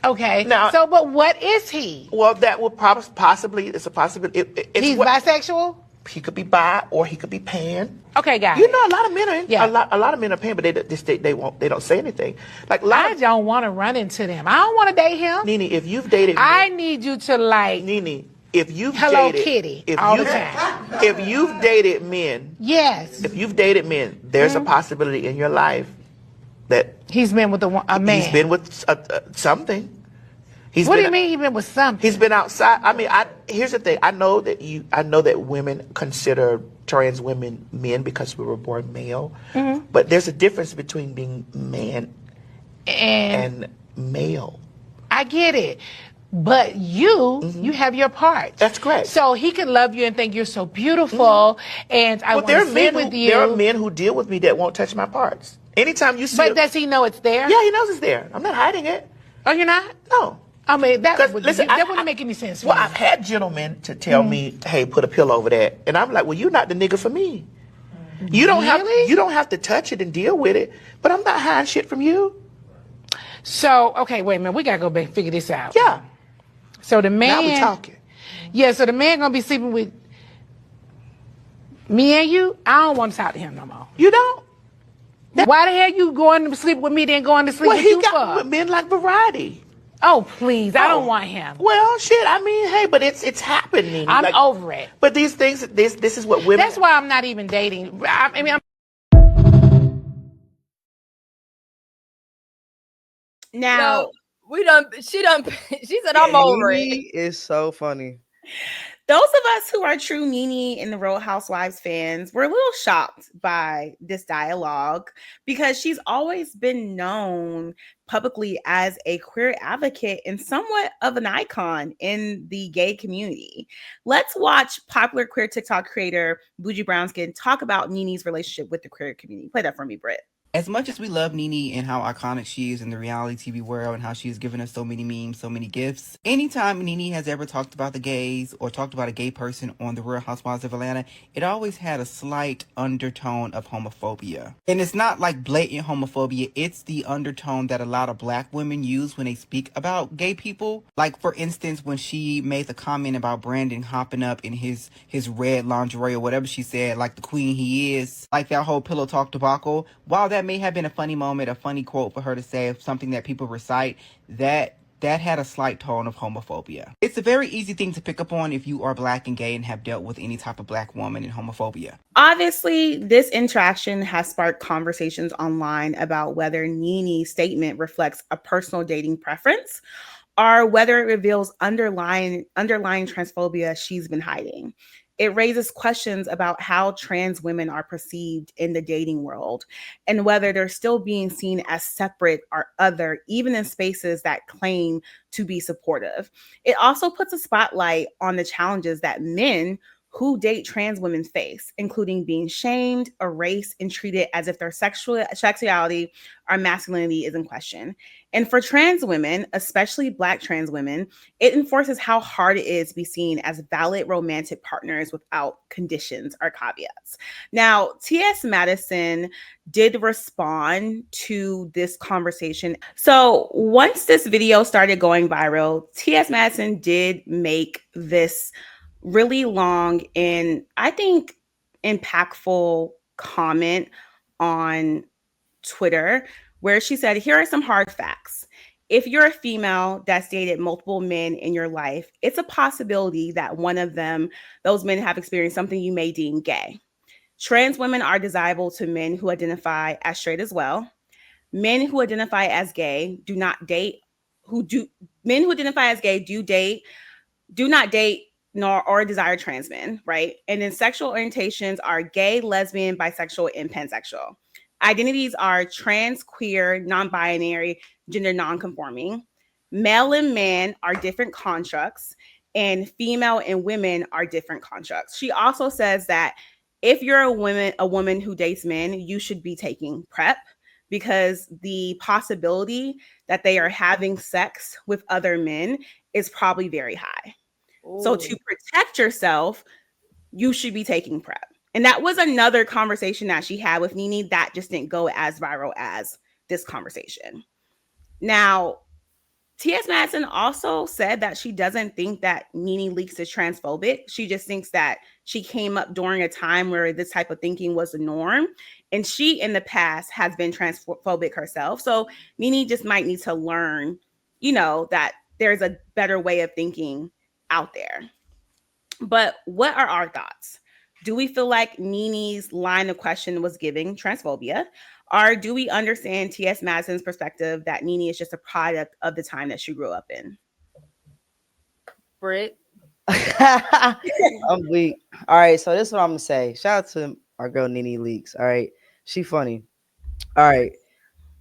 Okay. Now, but what is he? Well, that would possibly, it's a possibility. He's bisexual? He could be bi or he could be pan. Okay, guys. You know, a lot of men are a lot of men are pan, but they don't say anything. Like I don't want to run into them. I don't want to date him. NeNe, if you've dated, I need you to like NeNe. If you've Hello dated, Kitty all the time. If you've dated men, yes. If you've dated men, there's a possibility in your life that he's been with a man. He's been with something. What do you mean he's been with something? He's been outside. I mean, here's the thing. I know that women consider trans women men because we were born male. Mm-hmm. But there's a difference between being man and male. I get it. But you have your part. That's correct. So he can love you and think you're so beautiful, and I want to sit with you. There are men who deal with me that won't touch my parts. Anytime you see But does he know it's there? Yeah, he knows it's there. I'm not hiding it. Oh, you're not? No. I mean, that that wouldn't make any sense. Well, I've had gentlemen to tell me, "Hey, put a pillow over that," and I'm like, "Well, you're not the nigga for me. You don't have to touch it and deal with it, but I'm not hiding shit from you." So, okay, wait a minute. We gotta go back and figure this out. Yeah. So the man. Now we talking. Yeah. So the man gonna be sleeping with me and you. I don't want to talk to him no more. You don't. Why the hell you going to sleep with me then going to sleep with you for? Men like variety. Oh please, I don't want him. Well, shit. I mean, hey, but it's happening. I'm over it. But these things, this is what women. That's why I'm not even dating. I mean, now she said I'm over it. It's so funny. Those of us who are true NeNe and the Real Housewives fans were a little shocked by this dialogue because she's always been known publicly as a queer advocate and somewhat of an icon in the gay community. Let's watch popular queer TikTok creator Bougie Brownskin talk about NeNe's relationship with the queer community. Play that for me, Britt. As much as we love NeNe and how iconic she is in the reality TV world and how she has given us so many memes, so many gifts, anytime NeNe has ever talked about the gays or talked about a gay person on the Real Housewives of Atlanta, it always had a slight undertone of homophobia. And it's not like blatant homophobia, it's the undertone that a lot of black women use when they speak about gay people. Like, for instance, when she made the comment about Brandon hopping up in his red lingerie or whatever she said, like the queen he is, like that whole pillow talk debacle. While that may have been a funny moment, a funny quote for her to say, something that people recite, that had a slight tone of homophobia. It's a very easy thing to pick up on if you are black and gay and have dealt with any type of black woman and homophobia. Obviously, this interaction has sparked conversations online about whether NeNe's statement reflects a personal dating preference or whether it reveals underlying transphobia she's been hiding. It raises questions about how trans women are perceived in the dating world and whether they're still being seen as separate or other, even in spaces that claim to be supportive. It also puts a spotlight on the challenges that men who date trans women face, including being shamed, erased, and treated as if their sexuality or masculinity is in question. And for trans women, especially Black trans women, it enforces how hard it is to be seen as valid romantic partners without conditions or caveats. Now, T.S. Madison did respond to this conversation. So once this video started going viral, T.S. Madison did make this really long and I think impactful comment on Twitter where she said, here are some hard facts. If you're a female that's dated multiple men in your life, it's a possibility that one of them, those men have experienced something you may deem gay. Trans women are desirable to men who identify as straight as well. Men who identify as gay do not date, men who identify as gay do not date nor or desire trans men, right? And then sexual orientations are gay, lesbian, bisexual, and pansexual. Identities are trans, queer, non-binary, gender non-conforming. Male and man are different constructs, and female and women are different constructs. She also says that if you're a woman who dates men, you should be taking PrEP because the possibility that they are having sex with other men is probably very high. So to protect yourself, you should be taking PrEP. And that was another conversation that she had with NeNe that just didn't go as viral as this conversation. Now, T.S. Madison also said that she doesn't think that NeNe Leakes is transphobic. She just thinks that she came up during a time where this type of thinking was the norm. And she, in the past, has been transphobic herself. So NeNe just might need to learn, that there's a better way of thinking out there. But what are our thoughts? Do we feel like NeNe's line of question was giving transphobia? Or do we understand T.S. Madison's perspective that NeNe is just a product of the time that she grew up in? BRITT. I'm weak. All right, so this is what I'm gonna say. Shout out to our girl NeNe Leakes. All right, she funny. All right,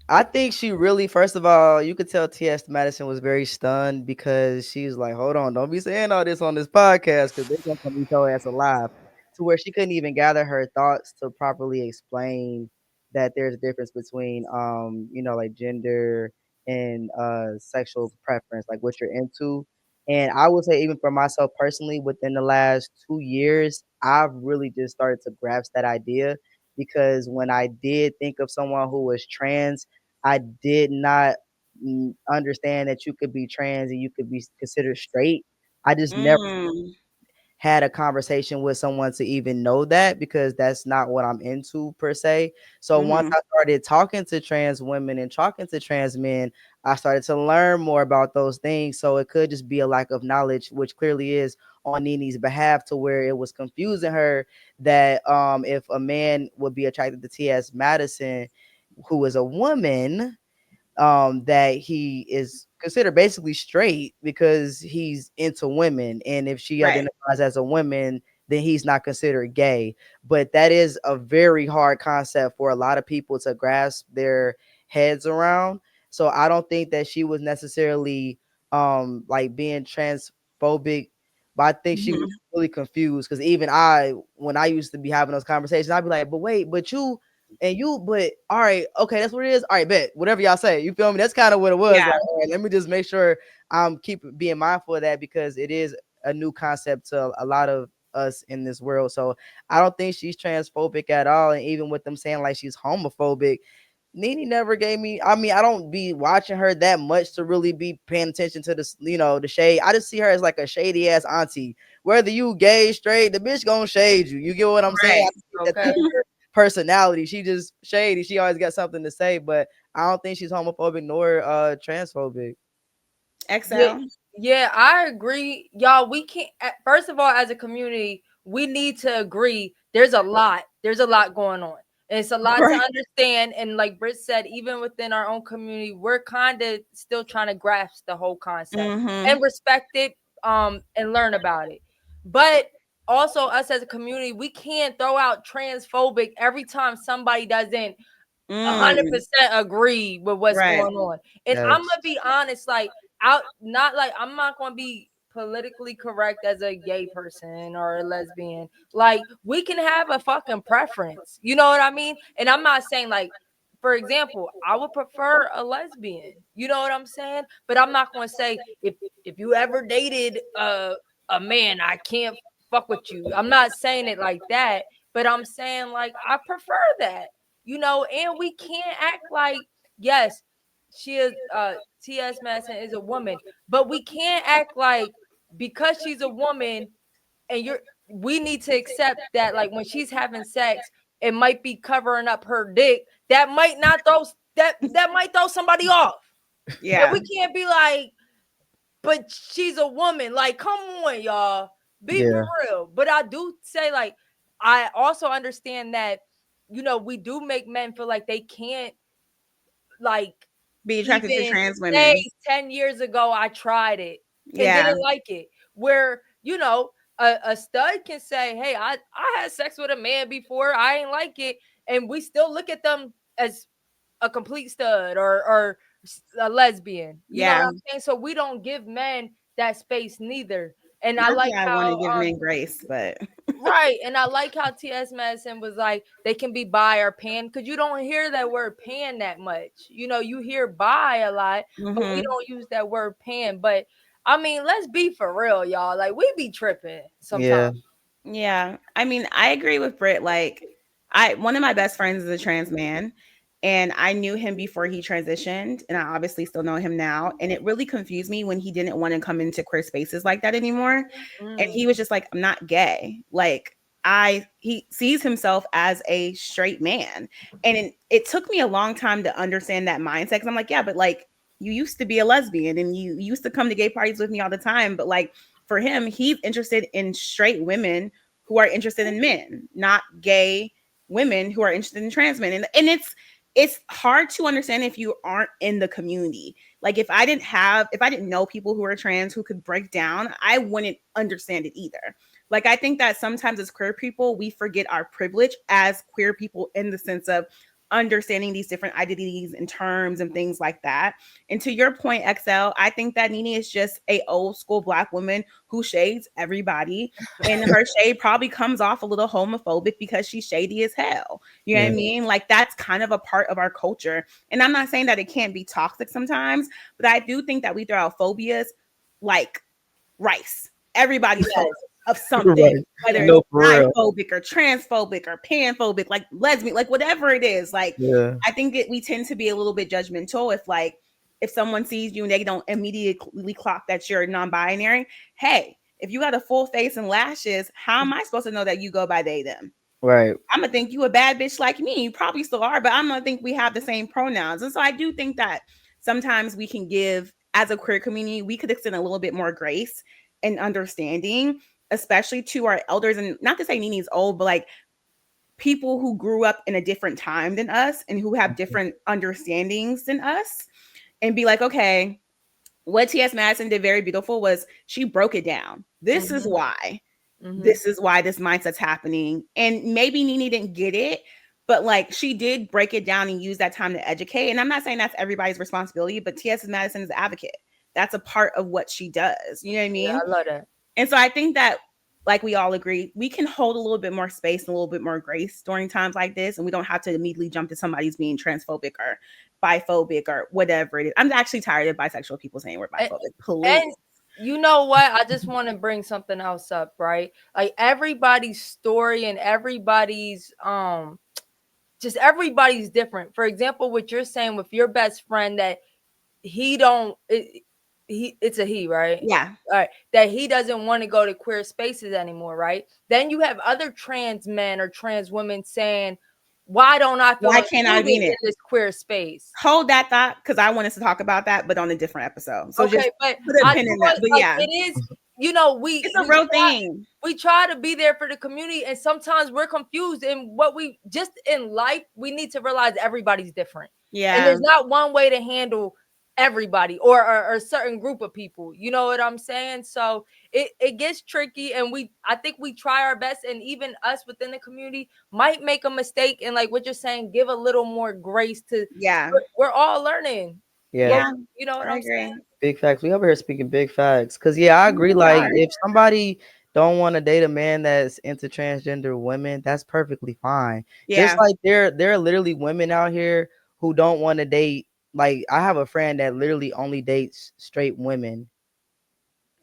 I think she really, first of all, you could tell T.S. Madison was very stunned because she's like, hold on, don't be saying all this on this podcast because they're gonna come eat your ass alive. To where she couldn't even gather her thoughts to properly explain that there's a difference between like gender and sexual preference, like what you're into. And I would say even for myself personally, within the last 2 years, I've really just started to grasp that idea because when I did think of someone who was trans, I did not understand that you could be trans and you could be considered straight. I just never had a conversation with someone to even know that because that's not what I'm into per se. So once I started talking to trans women and talking to trans men, I started to learn more about those things. So it could just be a lack of knowledge, which clearly is on NeNe's behalf, to where it was confusing her that if a man would be attracted to T.S. Madison, who is a woman, that he is considered basically straight because he's into women, and if she identifies as a woman, then he's not considered gay. But that is a very hard concept for a lot of people to grasp their heads around. So I don't think that she was necessarily like being transphobic, but I think she was really confused because even when I used to be having those conversations, I'd be like, but wait, but you and you, but all right, okay, that's what it is. All right, bet whatever y'all say. You feel me? That's kind of what it was. Yeah. Like, all right, let me just make sure I'm being mindful of that because it is a new concept to a lot of us in this world. So I don't think she's transphobic at all. And even with them saying like she's homophobic, NeNe never gave me. I mean, I don't be watching her that much to really be paying attention to this, the shade. I just see her as like a shady ass auntie. Whether you gay, straight, the bitch gonna shade you. You get what I'm saying? I think that's her personality. She just shady. She always got something to say, but I don't think she's homophobic nor transphobic. eXeL. Yeah, I agree. Y'all, we can't, first of all, as a community, we need to agree there's a lot going on. And it's a lot to understand. And like Britt said, even within our own community, we're kind of still trying to grasp the whole concept and respect it and learn about it. But also us as a community, we can't throw out transphobic every time somebody doesn't 100% agree with what's going on. And I'm gonna be honest, like I'm not gonna be politically correct as a gay person or a lesbian. Like we can have a fucking preference, you know what I mean? And I'm not saying like, for example, I would prefer a lesbian, you know what I'm saying? But I'm not gonna say if you ever dated a man, I can't fuck with you. I'm not saying it like that, but I'm saying like I prefer that. And we can't act like, yes, she is T.S. Madison is a woman, but we can't act like because she's a woman and we need to accept that like when she's having sex, it might be covering up her dick. That might not throw that might throw somebody off. Yeah. And we can't be like, but she's a woman. Like, come on, y'all. Be for real. But I do say, like, I also understand that we do make men feel like they can't, like, be attracted to trans women. Say 10 years ago, I tried it and didn't like it. Where, a stud can say, hey, I had sex with a man before. I ain't like it. And we still look at them as a complete stud or a lesbian. You know what I'm saying? So we don't give men that space neither. And I like how I want to give men grace, but right. And I like how T.S. Madison was like, they can be bi or pan, because you don't hear that word pan that much. You hear bi a lot, but we don't use that word pan. But I mean, let's be for real, y'all. Like, we be tripping sometimes. Yeah. I mean, I agree with Britt. Like, one of my best friends is a trans man, and I knew him before he transitioned, and I obviously still know him now. And it really confused me when he didn't want to come into queer spaces like that anymore. And he was just like, I'm not gay. Like, he sees himself as a straight man. And it took me a long time to understand that mindset, because I'm like, yeah, but like, you used to be a lesbian and you used to come to gay parties with me all the time. But like, for him, he's interested in straight women who are interested in men, not gay women who are interested in trans men. And it's hard to understand if you aren't in the community. Like, if I didn't know people who are trans who could break down, I wouldn't understand it either. Like, I think that sometimes as queer people, we forget our privilege as queer people in the sense of understanding these different identities and terms and things like that. And to your point, eXeL, I think that NeNe is just a old school Black woman who shades everybody, and her shade probably comes off a little homophobic because she's shady as hell. You know what I mean? Like, that's kind of a part of our culture. And I'm not saying that it can't be toxic sometimes, but I do think that we throw out phobias like rice. Everybody's phobic of something, whether it's biphobic or transphobic or panphobic, like lesbian, like whatever it is. Like, I think that we tend to be a little bit judgmental if someone sees you and they don't immediately clock that you're non-binary. Hey, if you got a full face and lashes, how am I supposed to know that you go by they, them? Right. I'm gonna think you a bad bitch like me. You probably still are, but I'm gonna think we have the same pronouns. And so I do think that sometimes we can give, as a queer community, we could extend a little bit more grace and understanding, especially to our elders. And not to say NeNe's old, but like people who grew up in a different time than us and who have different understandings than us, and be like, okay, what T.S. Madison did very beautiful was she broke it down. This is why. This is why this mindset's happening. And maybe NeNe didn't get it, but like, she did break it down and use that time to educate. And I'm not saying that's everybody's responsibility, but T.S. Madison is an advocate. That's a part of what she does. You know what I mean? Yeah, I love that. And so I think that, like we all agree, we can hold a little bit more space and a little bit more grace during times like this. And we don't have to immediately jump to somebody's being transphobic or biphobic or whatever it is. I'm actually tired of bisexual people saying we're biphobic. Please. And you know what? I just want to bring something else up, right? Like, everybody's story and everybody's just everybody's different. For example, what you're saying with your best friend, that it's a he, right? Yeah. All right. That he doesn't want to go to queer spaces anymore, right? Then you have other trans men or trans women saying, why don't I feel in this queer space? Hold that thought, because I wanted to talk about that, but on a different episode. So okay, just but put a pin in that. But like, yeah, it is, you know, it's a real thing. We try to be there for the community, and sometimes we're confused in what we just in life. We need to realize everybody's different. Yeah. And there's not one way to handle everybody or a certain group of people. You know what I'm saying? So it gets tricky, and I think we try our best, and even us within the community might make a mistake, and like what you're saying, give a little more grace to. We're all learning. Yeah. You know what I'm saying? Big facts. We over here speaking big facts. Cause I agree. Like, if somebody don't want to date a man that's into transgender women, that's perfectly fine. Just like there are literally women out here who don't want to date. Like, I have a friend that literally only dates straight women,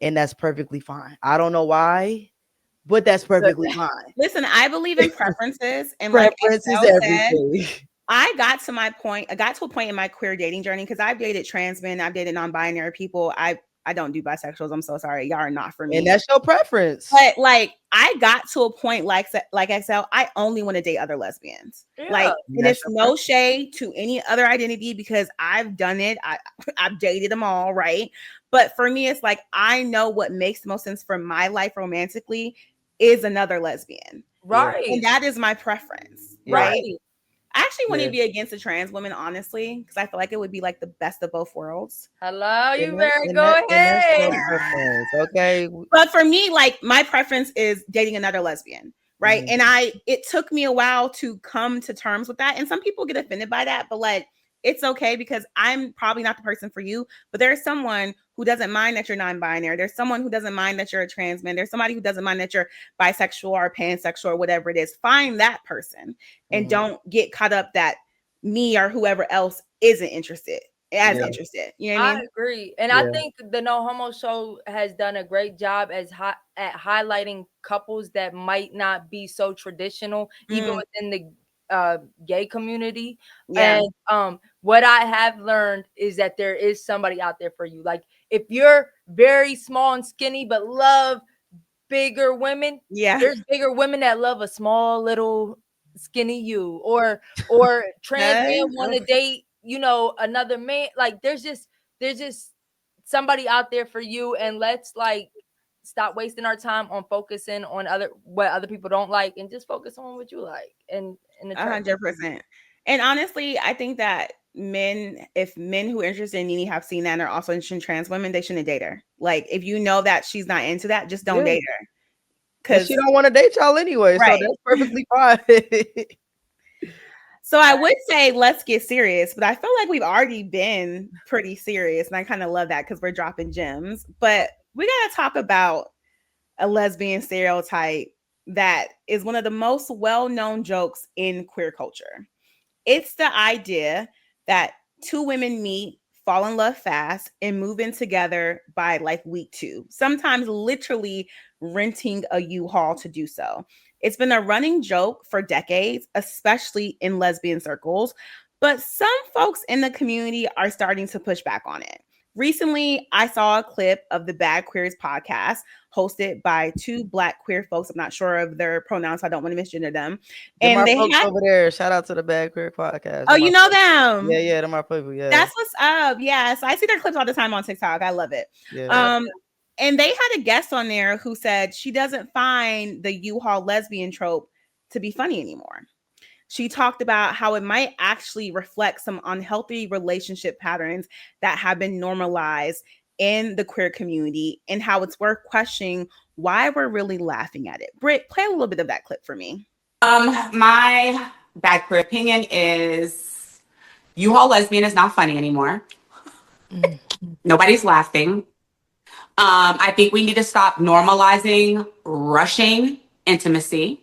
and that's perfectly fine. I don't know why, but that's perfectly fine. Listen, I believe in preferences, and preferences like everything. I got to a point in my queer dating journey, because I've dated trans men, I've dated non-binary people. I don't do bisexuals. I'm so sorry. Y'all are not for me. And that's your preference. But like, I got to a point like eXeL, I only want to date other lesbians. Like, and it's no shade to any other identity, because I've done it. I've dated them all, right? But for me, it's like, I know what makes the most sense for my life romantically is another lesbian. Right. And that is my preference. Right. I actually wouldn't be against a trans woman, honestly, because I feel like it would be like the best of both worlds. Hello, you better go ahead. Okay. But for me, like, my preference is dating another lesbian, right? And it took me a while to come to terms with that. And some people get offended by that, but like, it's okay, because I'm probably not the person for you, but there's someone who doesn't mind that you're non-binary. There's someone who doesn't mind that you're a trans man. There's somebody who doesn't mind that you're bisexual or pansexual or whatever it is. Find that person and don't get caught up that me or whoever else isn't interested. as interested. You know what I mean? I agree. And I think the No Homo show has done a great job at highlighting couples that might not be so traditional, even within the gay community. And what I have learned is that there is somebody out there for you. Like if you're very small and skinny but love bigger women, there's bigger women that love a small little skinny you, or trans men want to date, you know, another man. Like there's just somebody out there for you, and let's like stop wasting our time on focusing on what other people don't like, and just focus on what you like. And 100%. And honestly, I think that if men who are interested in NeNe have seen that and are also interested in trans women, they shouldn't date her. Like if you know that she's not into that, just don't date her. Because she don't want to date y'all anyway. So that's perfectly fine. So I would say let's get serious, but I feel like we've already been pretty serious, and I kind of love that because we're dropping gems. But we got to talk about a lesbian stereotype that is one of the most well-known jokes in queer culture. It's the idea that two women meet, fall in love fast, and move in together by like week 2, sometimes literally renting a U-Haul to do so. It's been a running joke for decades, especially in lesbian circles, but some folks in the community are starting to push back on it. Recently, I saw a clip of the Bad Queers podcast hosted by 2 Black queer folks. I'm not sure of their pronouns, so I don't want to misgender them. And they folks over there. Shout out to the Bad Queer podcast. Oh, you know them? Yeah, they're my people. Yeah, that's what's up. Yeah, so I see their clips all the time on TikTok. I love it. Yeah. And they had a guest on there who said she doesn't find the U-Haul lesbian trope to be funny anymore. She talked about how it might actually reflect some unhealthy relationship patterns that have been normalized in the queer community, and how it's worth questioning why we're really laughing at it. Britt, play a little bit of that clip for me. My Bad Queer opinion is U-Haul lesbian is not funny anymore. Nobody's laughing. I think we need to stop normalizing rushing intimacy.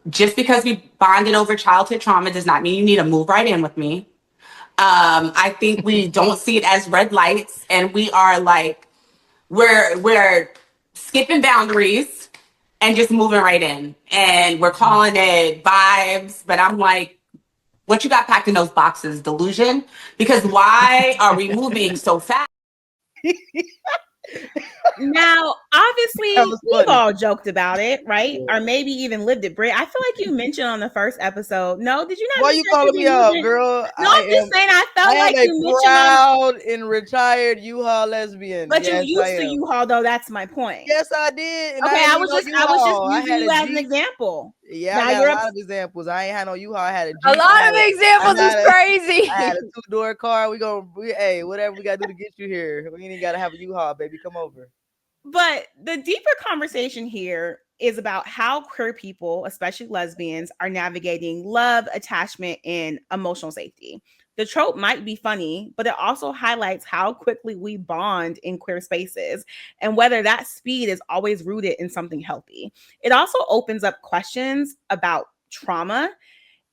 Just because we bonded over childhood trauma does not mean you need to move right in with me. I think we don't see it as red lights, and we are like, we're skipping boundaries and just moving right in, and we're calling it vibes. But I'm like, what you got packed in those boxes? Delusion? Because why are we moving so fast? Now, obviously, we've all joked about it, right? Or maybe even lived it. Britt, I feel like you mentioned on the first episode. No, did you not? Why you calling me out, girl? No, I'm just saying. I felt like you mentioned proud and retired U-Haul lesbian. But you used to U-Haul, though. That's my point. Yes, I did. Okay, I was just using you as an example. Yeah, I got a lot of examples. I ain't had no U-Haul. I had a lot of examples is crazy. I had a 2-door car. Hey, whatever we gotta do to get you here. We ain't gotta have a U-Haul, baby. Come over. But the deeper conversation here is about how queer people, especially lesbians, are navigating love, attachment, and emotional safety. The trope might be funny, but it also highlights how quickly we bond in queer spaces and whether that speed is always rooted in something healthy. It also opens up questions about trauma.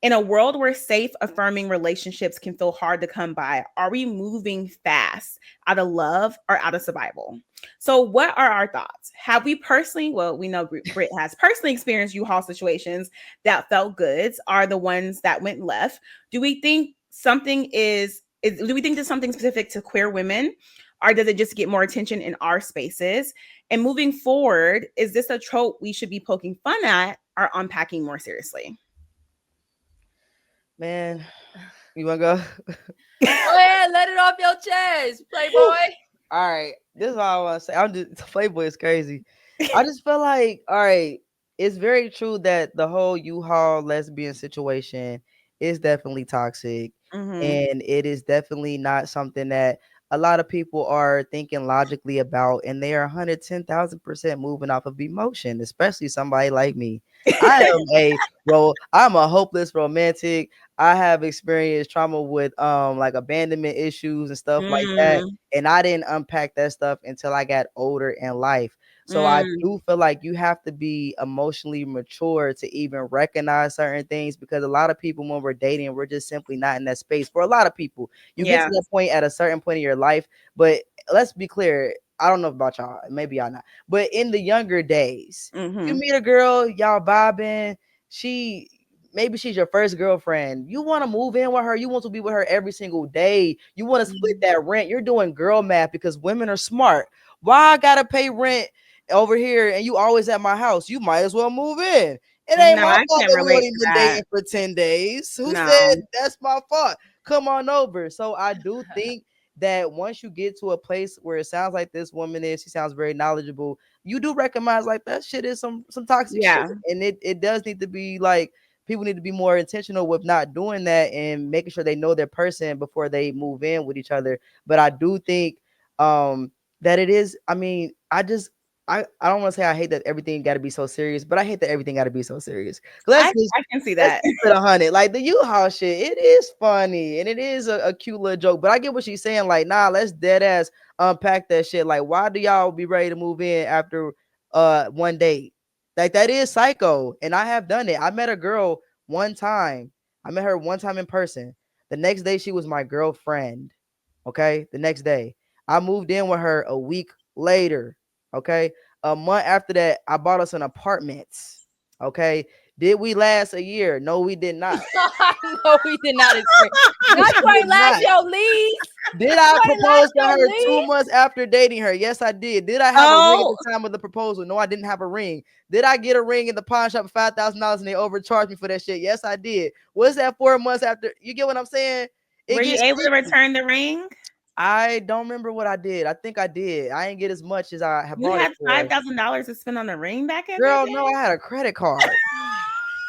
In a world where safe, affirming relationships can feel hard to come by, are we moving fast out of love or out of survival? So what are our thoughts? Have we personally, well, we know Britt has personally experienced U-Haul situations that felt good, are the ones that went left. Do we think something do we think there's something specific to queer women, or does it just get more attention in our spaces? And moving forward, is this a trope we should be poking fun at or unpacking more seriously? Man, you wanna go? Go ahead, let it off your chest, Playboy. All right, this is all I want to say. Playboy is crazy. I just feel like, all right, it's very true that the whole U-Haul lesbian situation is definitely toxic, and it is definitely not something that a lot of people are thinking logically about, and they are 110,000% moving off of emotion, especially somebody like me. I'm a hopeless romantic. I have experienced trauma with like abandonment issues and stuff like that, and I didn't unpack that stuff until I got older in life. So I do feel like you have to be emotionally mature to even recognize certain things, because a lot of people, when we're dating, we're just simply not in that space. For a lot of people, you get to that point at a certain point in your life. But let's be clear, I don't know about y'all, maybe y'all not, but in the younger days, you meet a girl, y'all vibing, maybe she's your first girlfriend. You want to move in with her. You want to be with her every single day. You want to split that rent. You're doing girl math because women are smart. Why I gotta pay rent over here and you always at my house? You might as well move in. It ain't my fault that we only been dating for 10 days. Who said that's my fault? Come on over. So I do think that once you get to a place where it sounds like this woman she sounds very knowledgeable, you do recognize like that shit is some toxic shit. And it does need to be like, people need to be more intentional with not doing that and making sure they know their person before they move in with each other. But I do think that it is, I mean, I don't want to say I hate that everything got to be so serious, but I hate that everything got to be so serious. I can see that. Let's keep it 100. Like the U-Haul shit, it is funny and it is a cute little joke, but I get what she's saying. Like, nah, let's dead ass unpack that shit. Like, why do y'all be ready to move in after one date? Like, that is psycho. And I have done it. I met a girl one time. I met her one time in person. The next day, she was my girlfriend. Okay. The next day, I moved in with her a week later. Okay. A month after that, I bought us an apartment. Okay. Did we last a year? No, we did not. No, we did not. That's why last your leave. Did I propose to her 2 months after dating her? Yes, I did. Did I have a ring at the time of the proposal? No, I didn't have a ring. Did I get a ring in the pawn shop for $5,000 and they overcharged me for that shit? Yes, I did. Was that 4 months after? You get what I'm saying? Were you able to return the ring? I don't remember what I did. I think I did. I didn't get as much as I have. You had $5,000 to spend on a ring back in Girl, no, I had a credit card.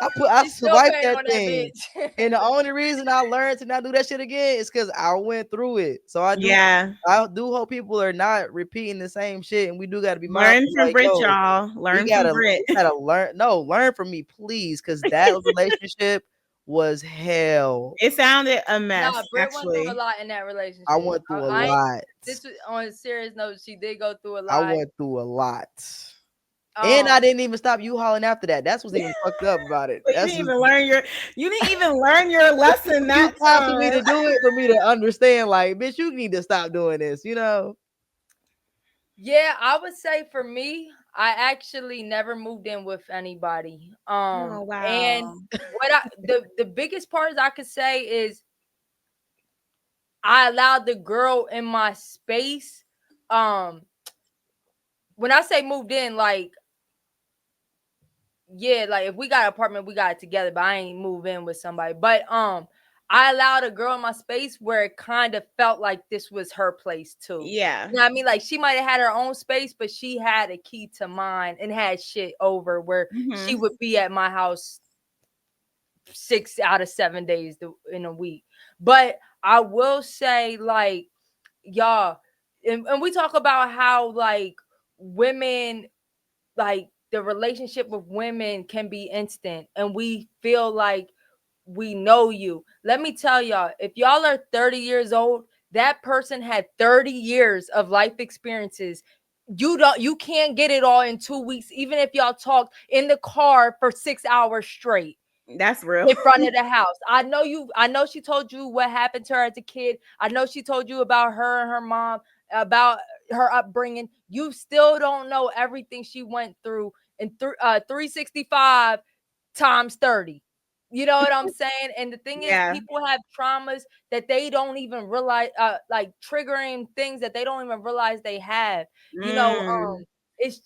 I swiped that thing. And the only reason I learned to not do that shit again is because I went through it. So I do hope people are not repeating the same shit, and we do got to be learn from BRITT, y'all. Learn from BRITT. We gotta learn. No, learn from me, please, because that relationship was hell. It sounded a mess. No, BRITT went through a lot in that relationship. I went through a lot. This was on a serious note. She did go through a lot. I went through a lot. And I didn't even stop U-hauling after that. That's what's even fucked up about it. You didn't even learn your lesson that time for me to do it, for me to understand. Like, bitch, you need to stop doing this, you know? Yeah, I would say for me, I actually never moved in with anybody. Oh, wow. And what the biggest part I could say is I allowed the girl in my space. When I say moved in, like, yeah, like if we got an apartment, we got it together, but I ain't move in with somebody. But I allowed a girl in my space where it kind of felt like this was her place too. Yeah. You know what I mean? Like she might have had her own space, but she had a key to mine and had shit over where she would be at my house 6 out of 7 days in a week. But I will say, like, y'all, and we talk about how like women, like the relationship with women can be instant and we feel like we know you. Let me tell y'all, if y'all are 30 years old, that person had 30 years of life experiences. You can't get it all in 2 weeks, even if y'all talked in the car for 6 hours straight. That's real. In front of the house. I know she told you what happened to her as a kid. I know she told you about her and her mom, about her upbringing. You still don't know everything she went through in 365 times 30. You know what I'm saying? And the thing is, people have traumas that they don't even realize, like triggering things that they don't even realize they have. You know, it's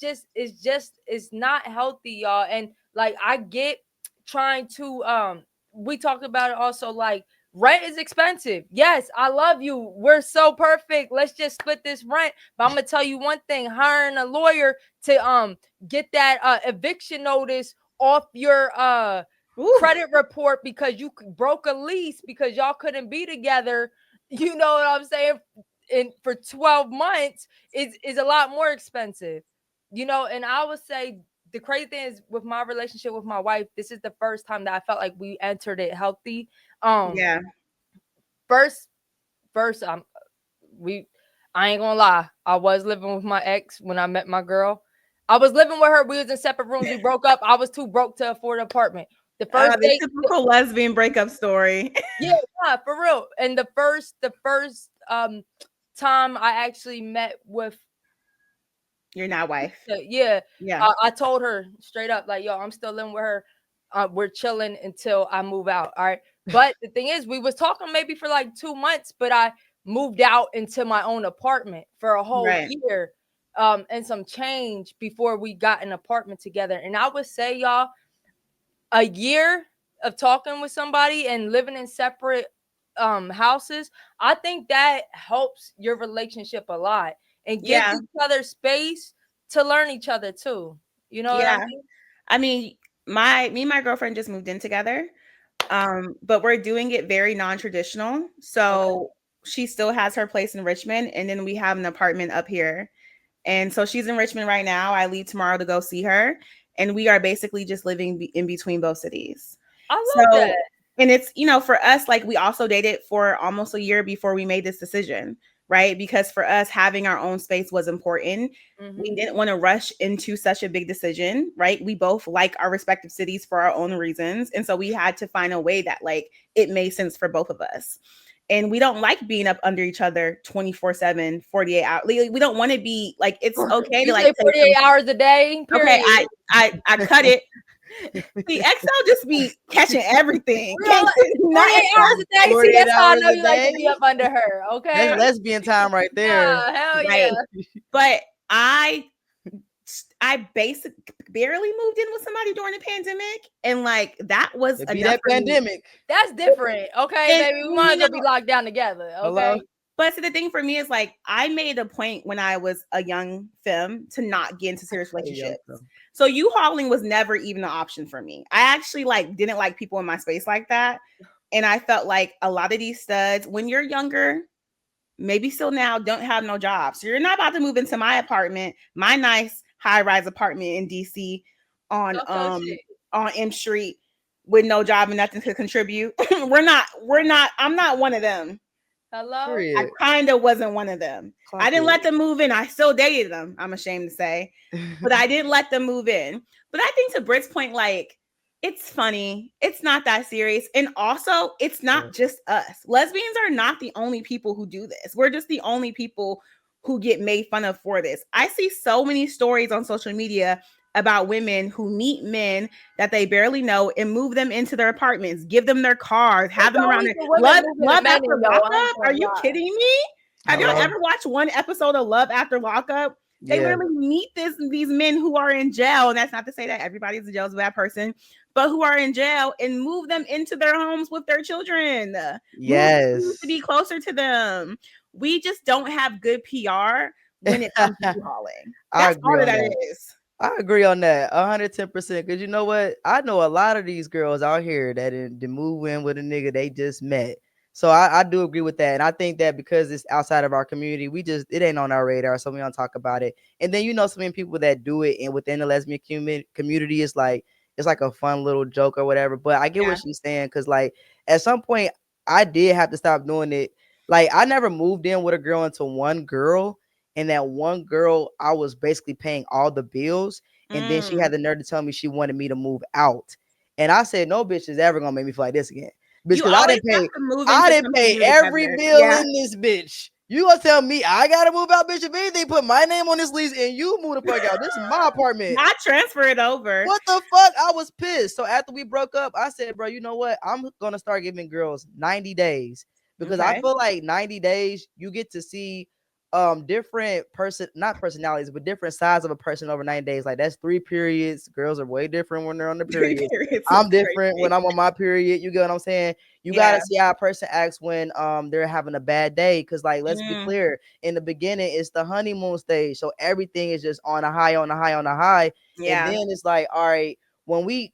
not healthy, y'all. And like I get trying to we talked about it also, like rent is expensive. Yes, I love you. We're so perfect. Let's just split this rent. But I'm gonna tell you one thing: hiring a lawyer to get that eviction notice off your credit report because you broke a lease because y'all couldn't be together. You know what I'm saying? And for 12 months is a lot more expensive. You know, and I would say the crazy thing is with my relationship with my wife, this is the first time that I felt like we entered it healthy. First, I ain't gonna lie. I was living with my ex when I met my girl. I was living with her. We was in separate rooms. We broke up. I was too broke to afford an apartment. The first the typical lesbian breakup story. Yeah, for real. And the first time I actually met with your now wife. Yeah. I told her straight up, like, yo, I'm still living with her. We're chilling until I move out. All right. But the thing is, we was talking maybe for like 2 months, but I moved out into my own apartment for a whole year. And some change before we got an apartment together. And I would say, y'all, a year of talking with somebody and living in separate houses, I think that helps your relationship a lot and gives each other space to learn each other too. You know what I mean? I mean, me and my girlfriend just moved in together. But we're doing it very non-traditional. So she still has her place in Richmond, and then we have an apartment up here. And so she's in Richmond right now. I leave tomorrow to go see her. And we are basically just living in between both cities. I love that. And it's, for us, like, we also dated for almost a year before we made this decision, right? Because for us, having our own space was important. We didn't want to rush into such a big decision, right? We both like our respective cities for our own reasons. And so we had to find a way that, like, it made sense for both of us. And we don't like being up under each other 24/7, 48 hours. We don't want to be like, it's okay to like 48 hours a day. Period. Okay, I cut it. See, eXeL just be catching everything. 48 hours a day. See, that's how I know you like to be up under her. Okay. That's lesbian time right there. Hell yeah. But I basically barely moved in with somebody during the pandemic, and like that was that pandemic. That's different. Okay, baby, we might as well be locked down together. Okay. Hello? But so the thing for me is, like, I made a point when I was a young femme to not get into serious relationships. So U-hauling was never even an option for me. I actually didn't like people in my space like that, and I felt like a lot of these studs, when you're younger, maybe still now, don't have no job. So you're not about to move into my apartment, my nice high-rise apartment in DC on M Street with no job and nothing to contribute. I'm not one of them. Hello? I kind of wasn't one of them. I didn't let them move in. I still dated them, I'm ashamed to say. But I didn't let them move in. But I think to Britt's point, like, it's funny. It's not that serious. And also, it's not just us. Lesbians are not the only people who do this. We're just the only people who get made fun of for this. I see so many stories on social media about women who meet men that they barely know and move them into their apartments, give them their cars, have them around there. Love After Lockup? Are you kidding me? Have y'all ever watched one episode of Love After Lockup? They really meet these men who are in jail, and that's not to say that everybody's in jail is a bad person, but who are in jail, and move them into their homes with their children. Yes. To be closer to them. We just don't have good PR when it comes to hauling. That's all that is. I agree on that 110%. Because you know what? I know a lot of these girls out here that move in with a nigga they just met. So I do agree with that. And I think that because it's outside of our community, it ain't on our radar. So we don't talk about it. And then, so many people that do it, and within the lesbian community, it's like a fun little joke or whatever. But I get what she's saying. Because like at some point I did have to stop doing it. Like I never moved in with a girl into one girl. And that one girl, I was basically paying all the bills. And then she had the nerve to tell me she wanted me to move out. And I said, no bitch is ever going to make me feel like this again. Because I didn't pay every bill in this bitch. You gonna tell me I gotta move out, bitch? If anything, put my name on this lease and you move the fuck out. This is my apartment. Not transfer it over. What the fuck? I was pissed. So after we broke up, I said, bro, you know what? I'm gonna start giving girls 90 days. Because I feel like 90 days, you get to see different not personalities, but different sides of a person over 90 days. Like that's 3 periods. Girls are way different when they're on the period. I'm different when I'm on my period. You get what I'm saying? You gotta see how a person acts when they're having a bad day. Cause like let's be clear, in the beginning it's the honeymoon stage. So everything is just on a high, on a high, on a high. Yeah. And then it's like, all right,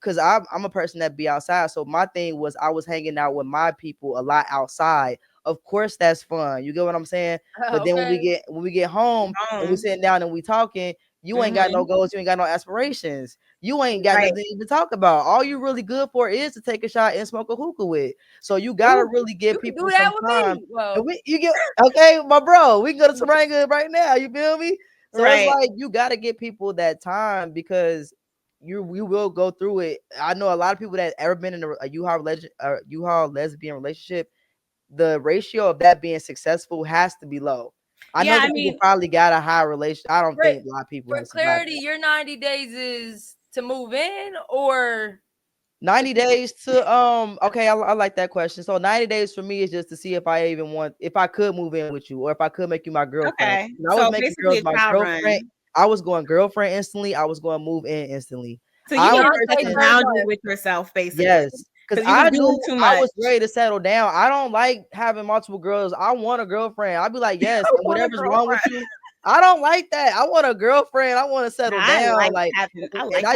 cause I'm a person that be outside. So my thing was I was hanging out with my people a lot outside. Of course, that's fun. You get what I'm saying? But then when we get home and we sitting down and we talking, you ain't got no goals, you ain't got no aspirations, you ain't got nothing to talk about. All you really good for is to take a shot and smoke a hookah with. So you gotta really give people some time. You get okay, my bro. We can go to Taranga right now. You feel me? So it's like you gotta give people that time because you will go through it. I know a lot of people that ever been in a U-Haul lesbian relationship. The ratio of that being successful has to be low. I know people probably got a high relation. I don't think a lot of people. For clarity, your 90 days is to move in or 90 days to okay, I like that question. So 90 days for me is just to see if I could move in with you or if I could make you my girlfriend. Okay. I was So making basically girls my girlfriend. I was going girlfriend instantly. I was going to move in instantly. So you need to take boundaries with yourself, basically. Yes. Because I was ready to settle down. I don't like having multiple girls. I want a girlfriend. I'd be like, yes, and whatever's wrong with you. I don't like that. I want a girlfriend. I want to settle down. I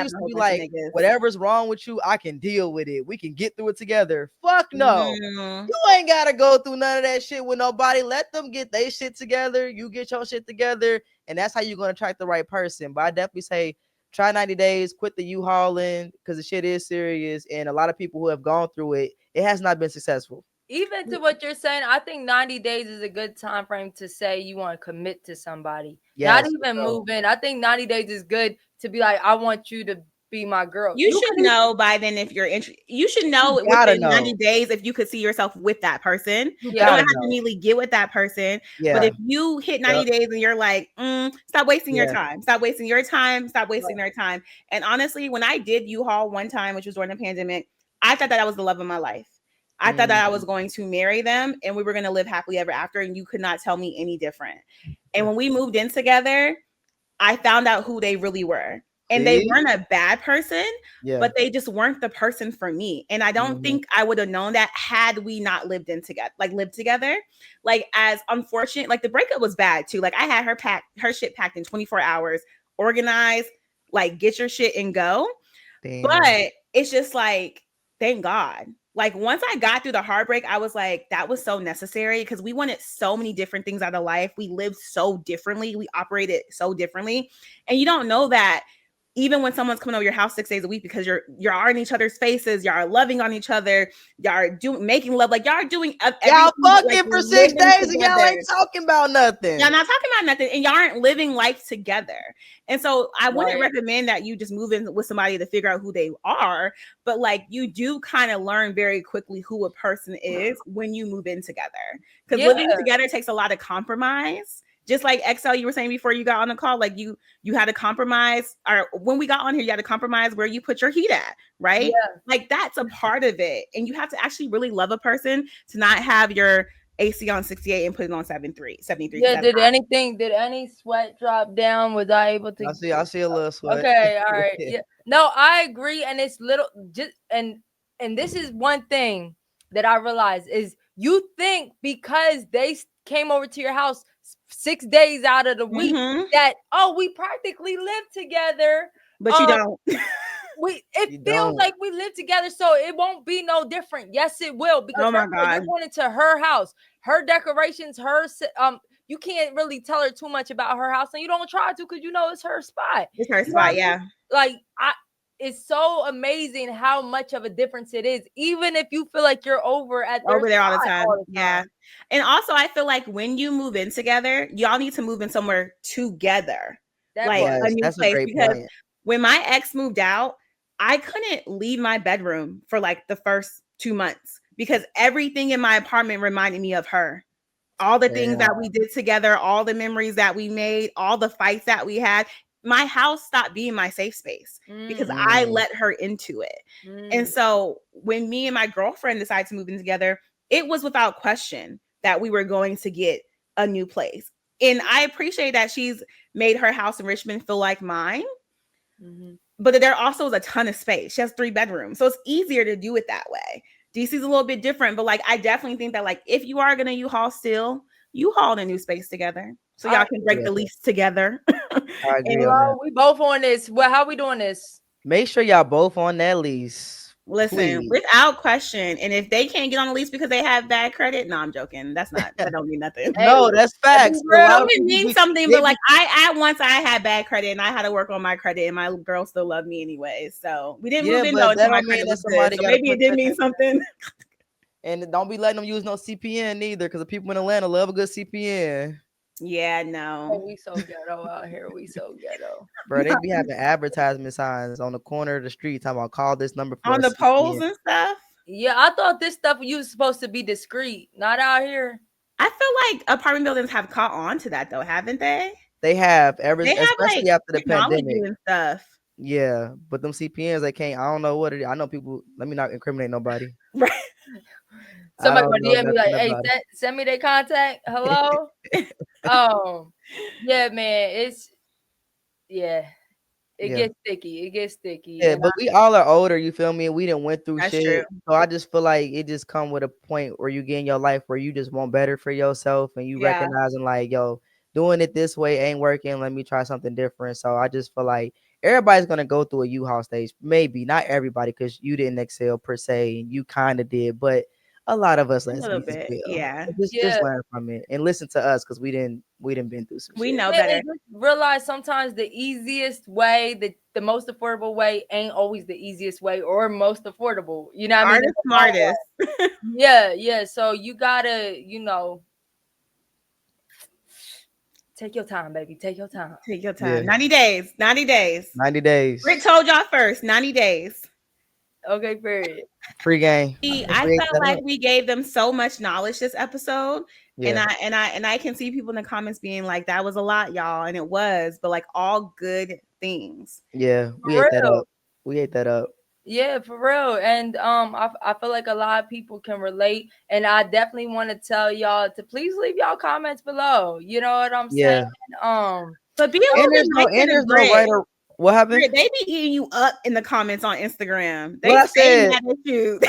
used to be like, whatever's wrong with you, I can deal with it. We can get through it together. Fuck no. You ain't got to go through none of that shit with nobody. Let them get their shit together. You get your shit together. And that's how you're going to attract the right person. But I definitely say, try 90 days, quit the U-hauling because the shit is serious. And a lot of people who have gone through it, it has not been successful. Even to what you're saying, I think 90 days is a good time frame to say you want to commit to somebody. Not even move in. I think 90 days is good to be like, I want you to be my girl. You should know by then if you're interested. You should know within 90 days if you could see yourself with that person. You don't have to immediately get with that person. But if you hit 90 days and you're like, stop wasting your time. Stop wasting your time. Stop wasting their time. And honestly, when I did U-Haul one time, which was during the pandemic, I thought that was the love of my life. I thought that I was going to marry them and we were going to live happily ever after. And you could not tell me any different. And when we moved in together, I found out who they really were. And they weren't a bad person, but they just weren't the person for me. And I don't think I would have known that had we not lived together. Like, as unfortunate, like the breakup was bad too. Like I had her shit packed in 24 hours, organized, like get your shit and go. Damn. But it's just like, thank God. Like once I got through the heartbreak, I was like, that was so necessary because we wanted so many different things out of life. We lived so differently. We operated so differently. And you don't know that even when someone's coming over your house 6 days a week because you're in each other's faces, y'all are loving on each other, y'all are making love, like y'all are doing y'all fucking for 6 days and y'all ain't talking about nothing. Y'all not talking about nothing and y'all aren't living life together. And so I wouldn't recommend that you just move in with somebody to figure out who they are, but like you do kind of learn very quickly who a person is when you move in together. Because living together takes a lot of compromise. Just like eXeL, you were saying before you got on the call, like you had to compromise, or when we got on here, you had to compromise where you put your heat at, right? Yeah. Like that's a part of it. And you have to actually really love a person to not have your AC on 68 and put it on 73. Yeah, did any sweat drop down? Was I able to? I see a little sweat. Okay, all right. Yeah. No, I agree. And it's and this is one thing that I realized is you think because they came over to your house 6 days out of the week that we practically live together, but you don't. It feels like we live together, so it won't be no different. Yes, it will, because you're going into her house, her decorations, you can't really tell her too much about her house, and you don't try to because you know it's her spot. It's her spot, yeah. Like it's so amazing how much of a difference it is, even if you feel like you're over there all the time. Yeah. And also I feel like when you move in together, y'all need to move in somewhere together. A new place. Because when my ex moved out, I couldn't leave my bedroom for like the first 2 months because everything in my apartment reminded me of her. All the things that we did together, all the memories that we made, all the fights that we had. My house stopped being my safe space because I let her into it. And so when me and my girlfriend decided to move in together, it was without question that we were going to get a new place. And I appreciate that she's made her house in Richmond feel like mine. But there also is a ton of space. She has 3 bedrooms. So it's easier to do it that way. DC's a little bit different, but like I definitely think that like if you are gonna U-Haul still, U-Haul in a new space together. So y'all can break the lease together. I agree we both on this. Well, how we doing this? Make sure y'all both on that lease. Listen, without question. And if they can't get on the lease because they have bad credit, no, I'm joking. That don't mean nothing. No, that's facts. It means something, but like once I had bad credit and I had to work on my credit and my girl still loved me anyway. So we didn't move in though until my credit was good. So maybe it did mean something. And don't be letting them use no CPN either, because the people in Atlanta love a good CPN. Yeah, no. Oh, we so ghetto out here. We so ghetto. Bro, they be having advertisement signs on the corner of the street talking about call this number for on the poles and stuff. Yeah, I thought this stuff you was supposed to be discreet, not out here. I feel like apartment buildings have caught on to that though, haven't they? They have like especially after the technology pandemic and stuff. Yeah, but them CPNs they can't. I don't know what it is. I know people. Let me not incriminate nobody. Right. Somebody gonna DM me like, "Hey, send me their contact." Hello. Yeah, man. It gets sticky. It gets sticky. Yeah, but we all are older. You feel me? We didn't went through That's shit. true. So I just feel like it just come with a point where you get in your life where you just want better for yourself and you recognizing like, yo, doing it this way ain't working. Let me try something different. So I just feel like everybody's gonna go through a U-Haul stage. Maybe not everybody, because you didn't excel per se, and you kind of did, but a lot of us little bit, just learn from it and listen to us because we didn't been through some we shit. know better. Realize sometimes the easiest way, the most affordable way ain't always the easiest way or most affordable. You know what I mean? The smartest. Yeah. So you gotta, take your time, baby. Take your time. Take your time. 90 days. 90 days. 90 days. Rick told y'all first. 90 days. Okay, period. Free game. I felt like we gave them so much knowledge this episode. Yeah. And I can see people in the comments being like, that was a lot, y'all. And it was, but like all good things. Yeah, we ate that up. We ate that up. Yeah, for real. And I feel like a lot of people can relate. And I definitely want to tell y'all to please leave y'all comments below. You know what I'm saying? But be a little bit nicer to Brit. What happened? Brit, they be eating you up in the comments on Instagram. They say mad at you.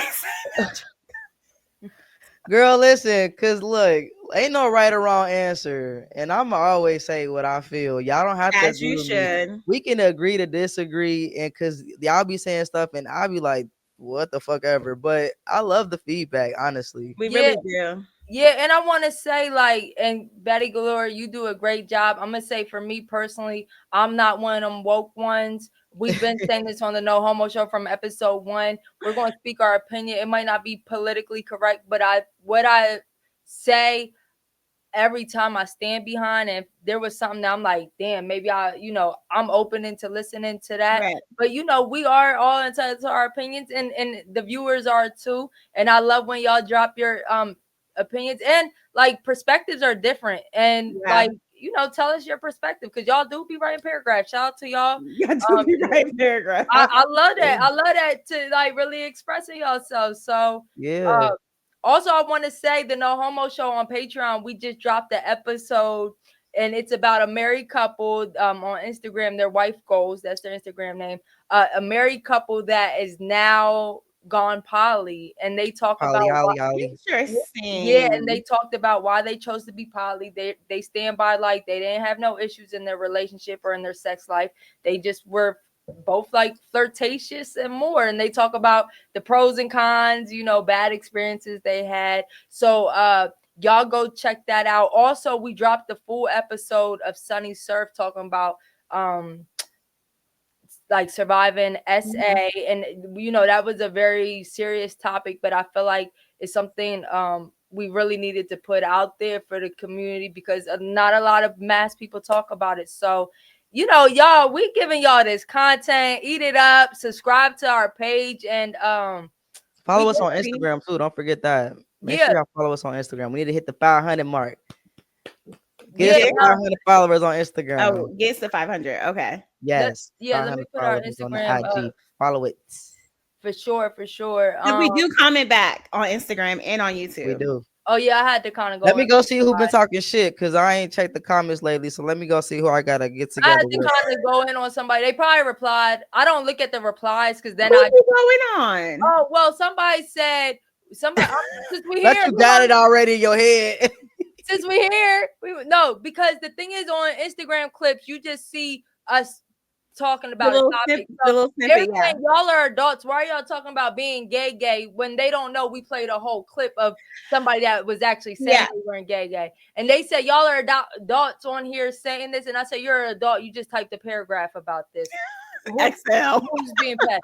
Girl, listen, cause look, ain't no right or wrong answer, and I'ma always say what I feel. Y'all don't have to. As you should. Me. We can agree to disagree, and cause y'all be saying stuff, and I'll be like, "What the fuck ever." But I love the feedback, honestly. We really do. Yeah, and I want to say, like, and BADDIE Galore, you do a great job. I'm gonna say for me personally, I'm not one of them woke ones. We've been saying this on the No Homo Show from episode 1. We're going to speak our opinion. It might not be politically correct, but what I say every time I stand behind, and if there was something that I'm like, damn, maybe I'm open into listening to that. Right. But we are all entitled to our opinions, and the viewers are too. And I love when y'all drop your opinions, and like perspectives are different, and like tell us your perspective, because y'all do be writing paragraphs. Shout out to y'all. Y'all do be writing paragraphs. I love that. I love that, to like really expressing yourself. So yeah. Also, I want to say the No Homo Show on Patreon, we just dropped the episode, and it's about a married couple on Instagram. Their wife goals, that's their Instagram name. A married couple that is now gone poly, and they talk about and they talked about why they chose to be poly. They stand by, like, they didn't have no issues in their relationship or in their sex life. They just were both like flirtatious and more, and they talk about the pros and cons, bad experiences they had. So y'all go check that out. Also, we dropped the full episode of Sunny Surf talking about like surviving SA, and that was a very serious topic, but I feel like it's something we really needed to put out there for the community, because not a lot of mass people talk about it. So y'all, we giving y'all this content. Eat it up. Subscribe to our page, and follow us on Instagram too. Don't forget that. Make sure y'all follow us on Instagram. We need to hit the 500 mark. Get us 500 followers on Instagram. Oh, get to 500. Okay. Yes. Let me put our Instagram on IG. Follow it. For sure. We do comment back on Instagram and on YouTube. We do. Oh yeah, I had to kind of go. Let me go see who been talking shit, because I ain't checked the comments lately. So let me go see who I gotta get together. I had to kind of go in on somebody. They probably replied. I don't look at the replies, because then What's going on? Oh well, somebody said since we here. You got it already in your head. Since we here, because the thing is, on Instagram clips, you just see us talking about a topic. Y'all are adults. Why are y'all talking about being gay when they don't know we played a whole clip of somebody that was actually saying they weren't gay? And they said y'all are adults on here saying this, and I say you're an adult. You just typed a paragraph about this. eXeL. Who's being petty?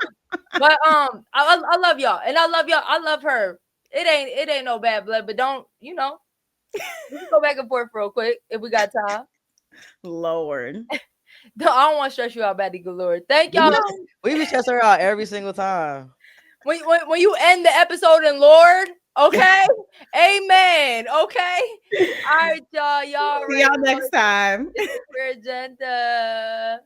But I love y'all, and I love y'all. I love her. It ain't no bad blood, but don't We can go back and forth real quick if we got time. Lord. No, I don't want to stress you out, Baddie Galore. Thank y'all. We be stressing her out every single time. When you end the episode in Lord, okay? Amen. Okay. All right, y'all. See y'all next time. Queer Agenda.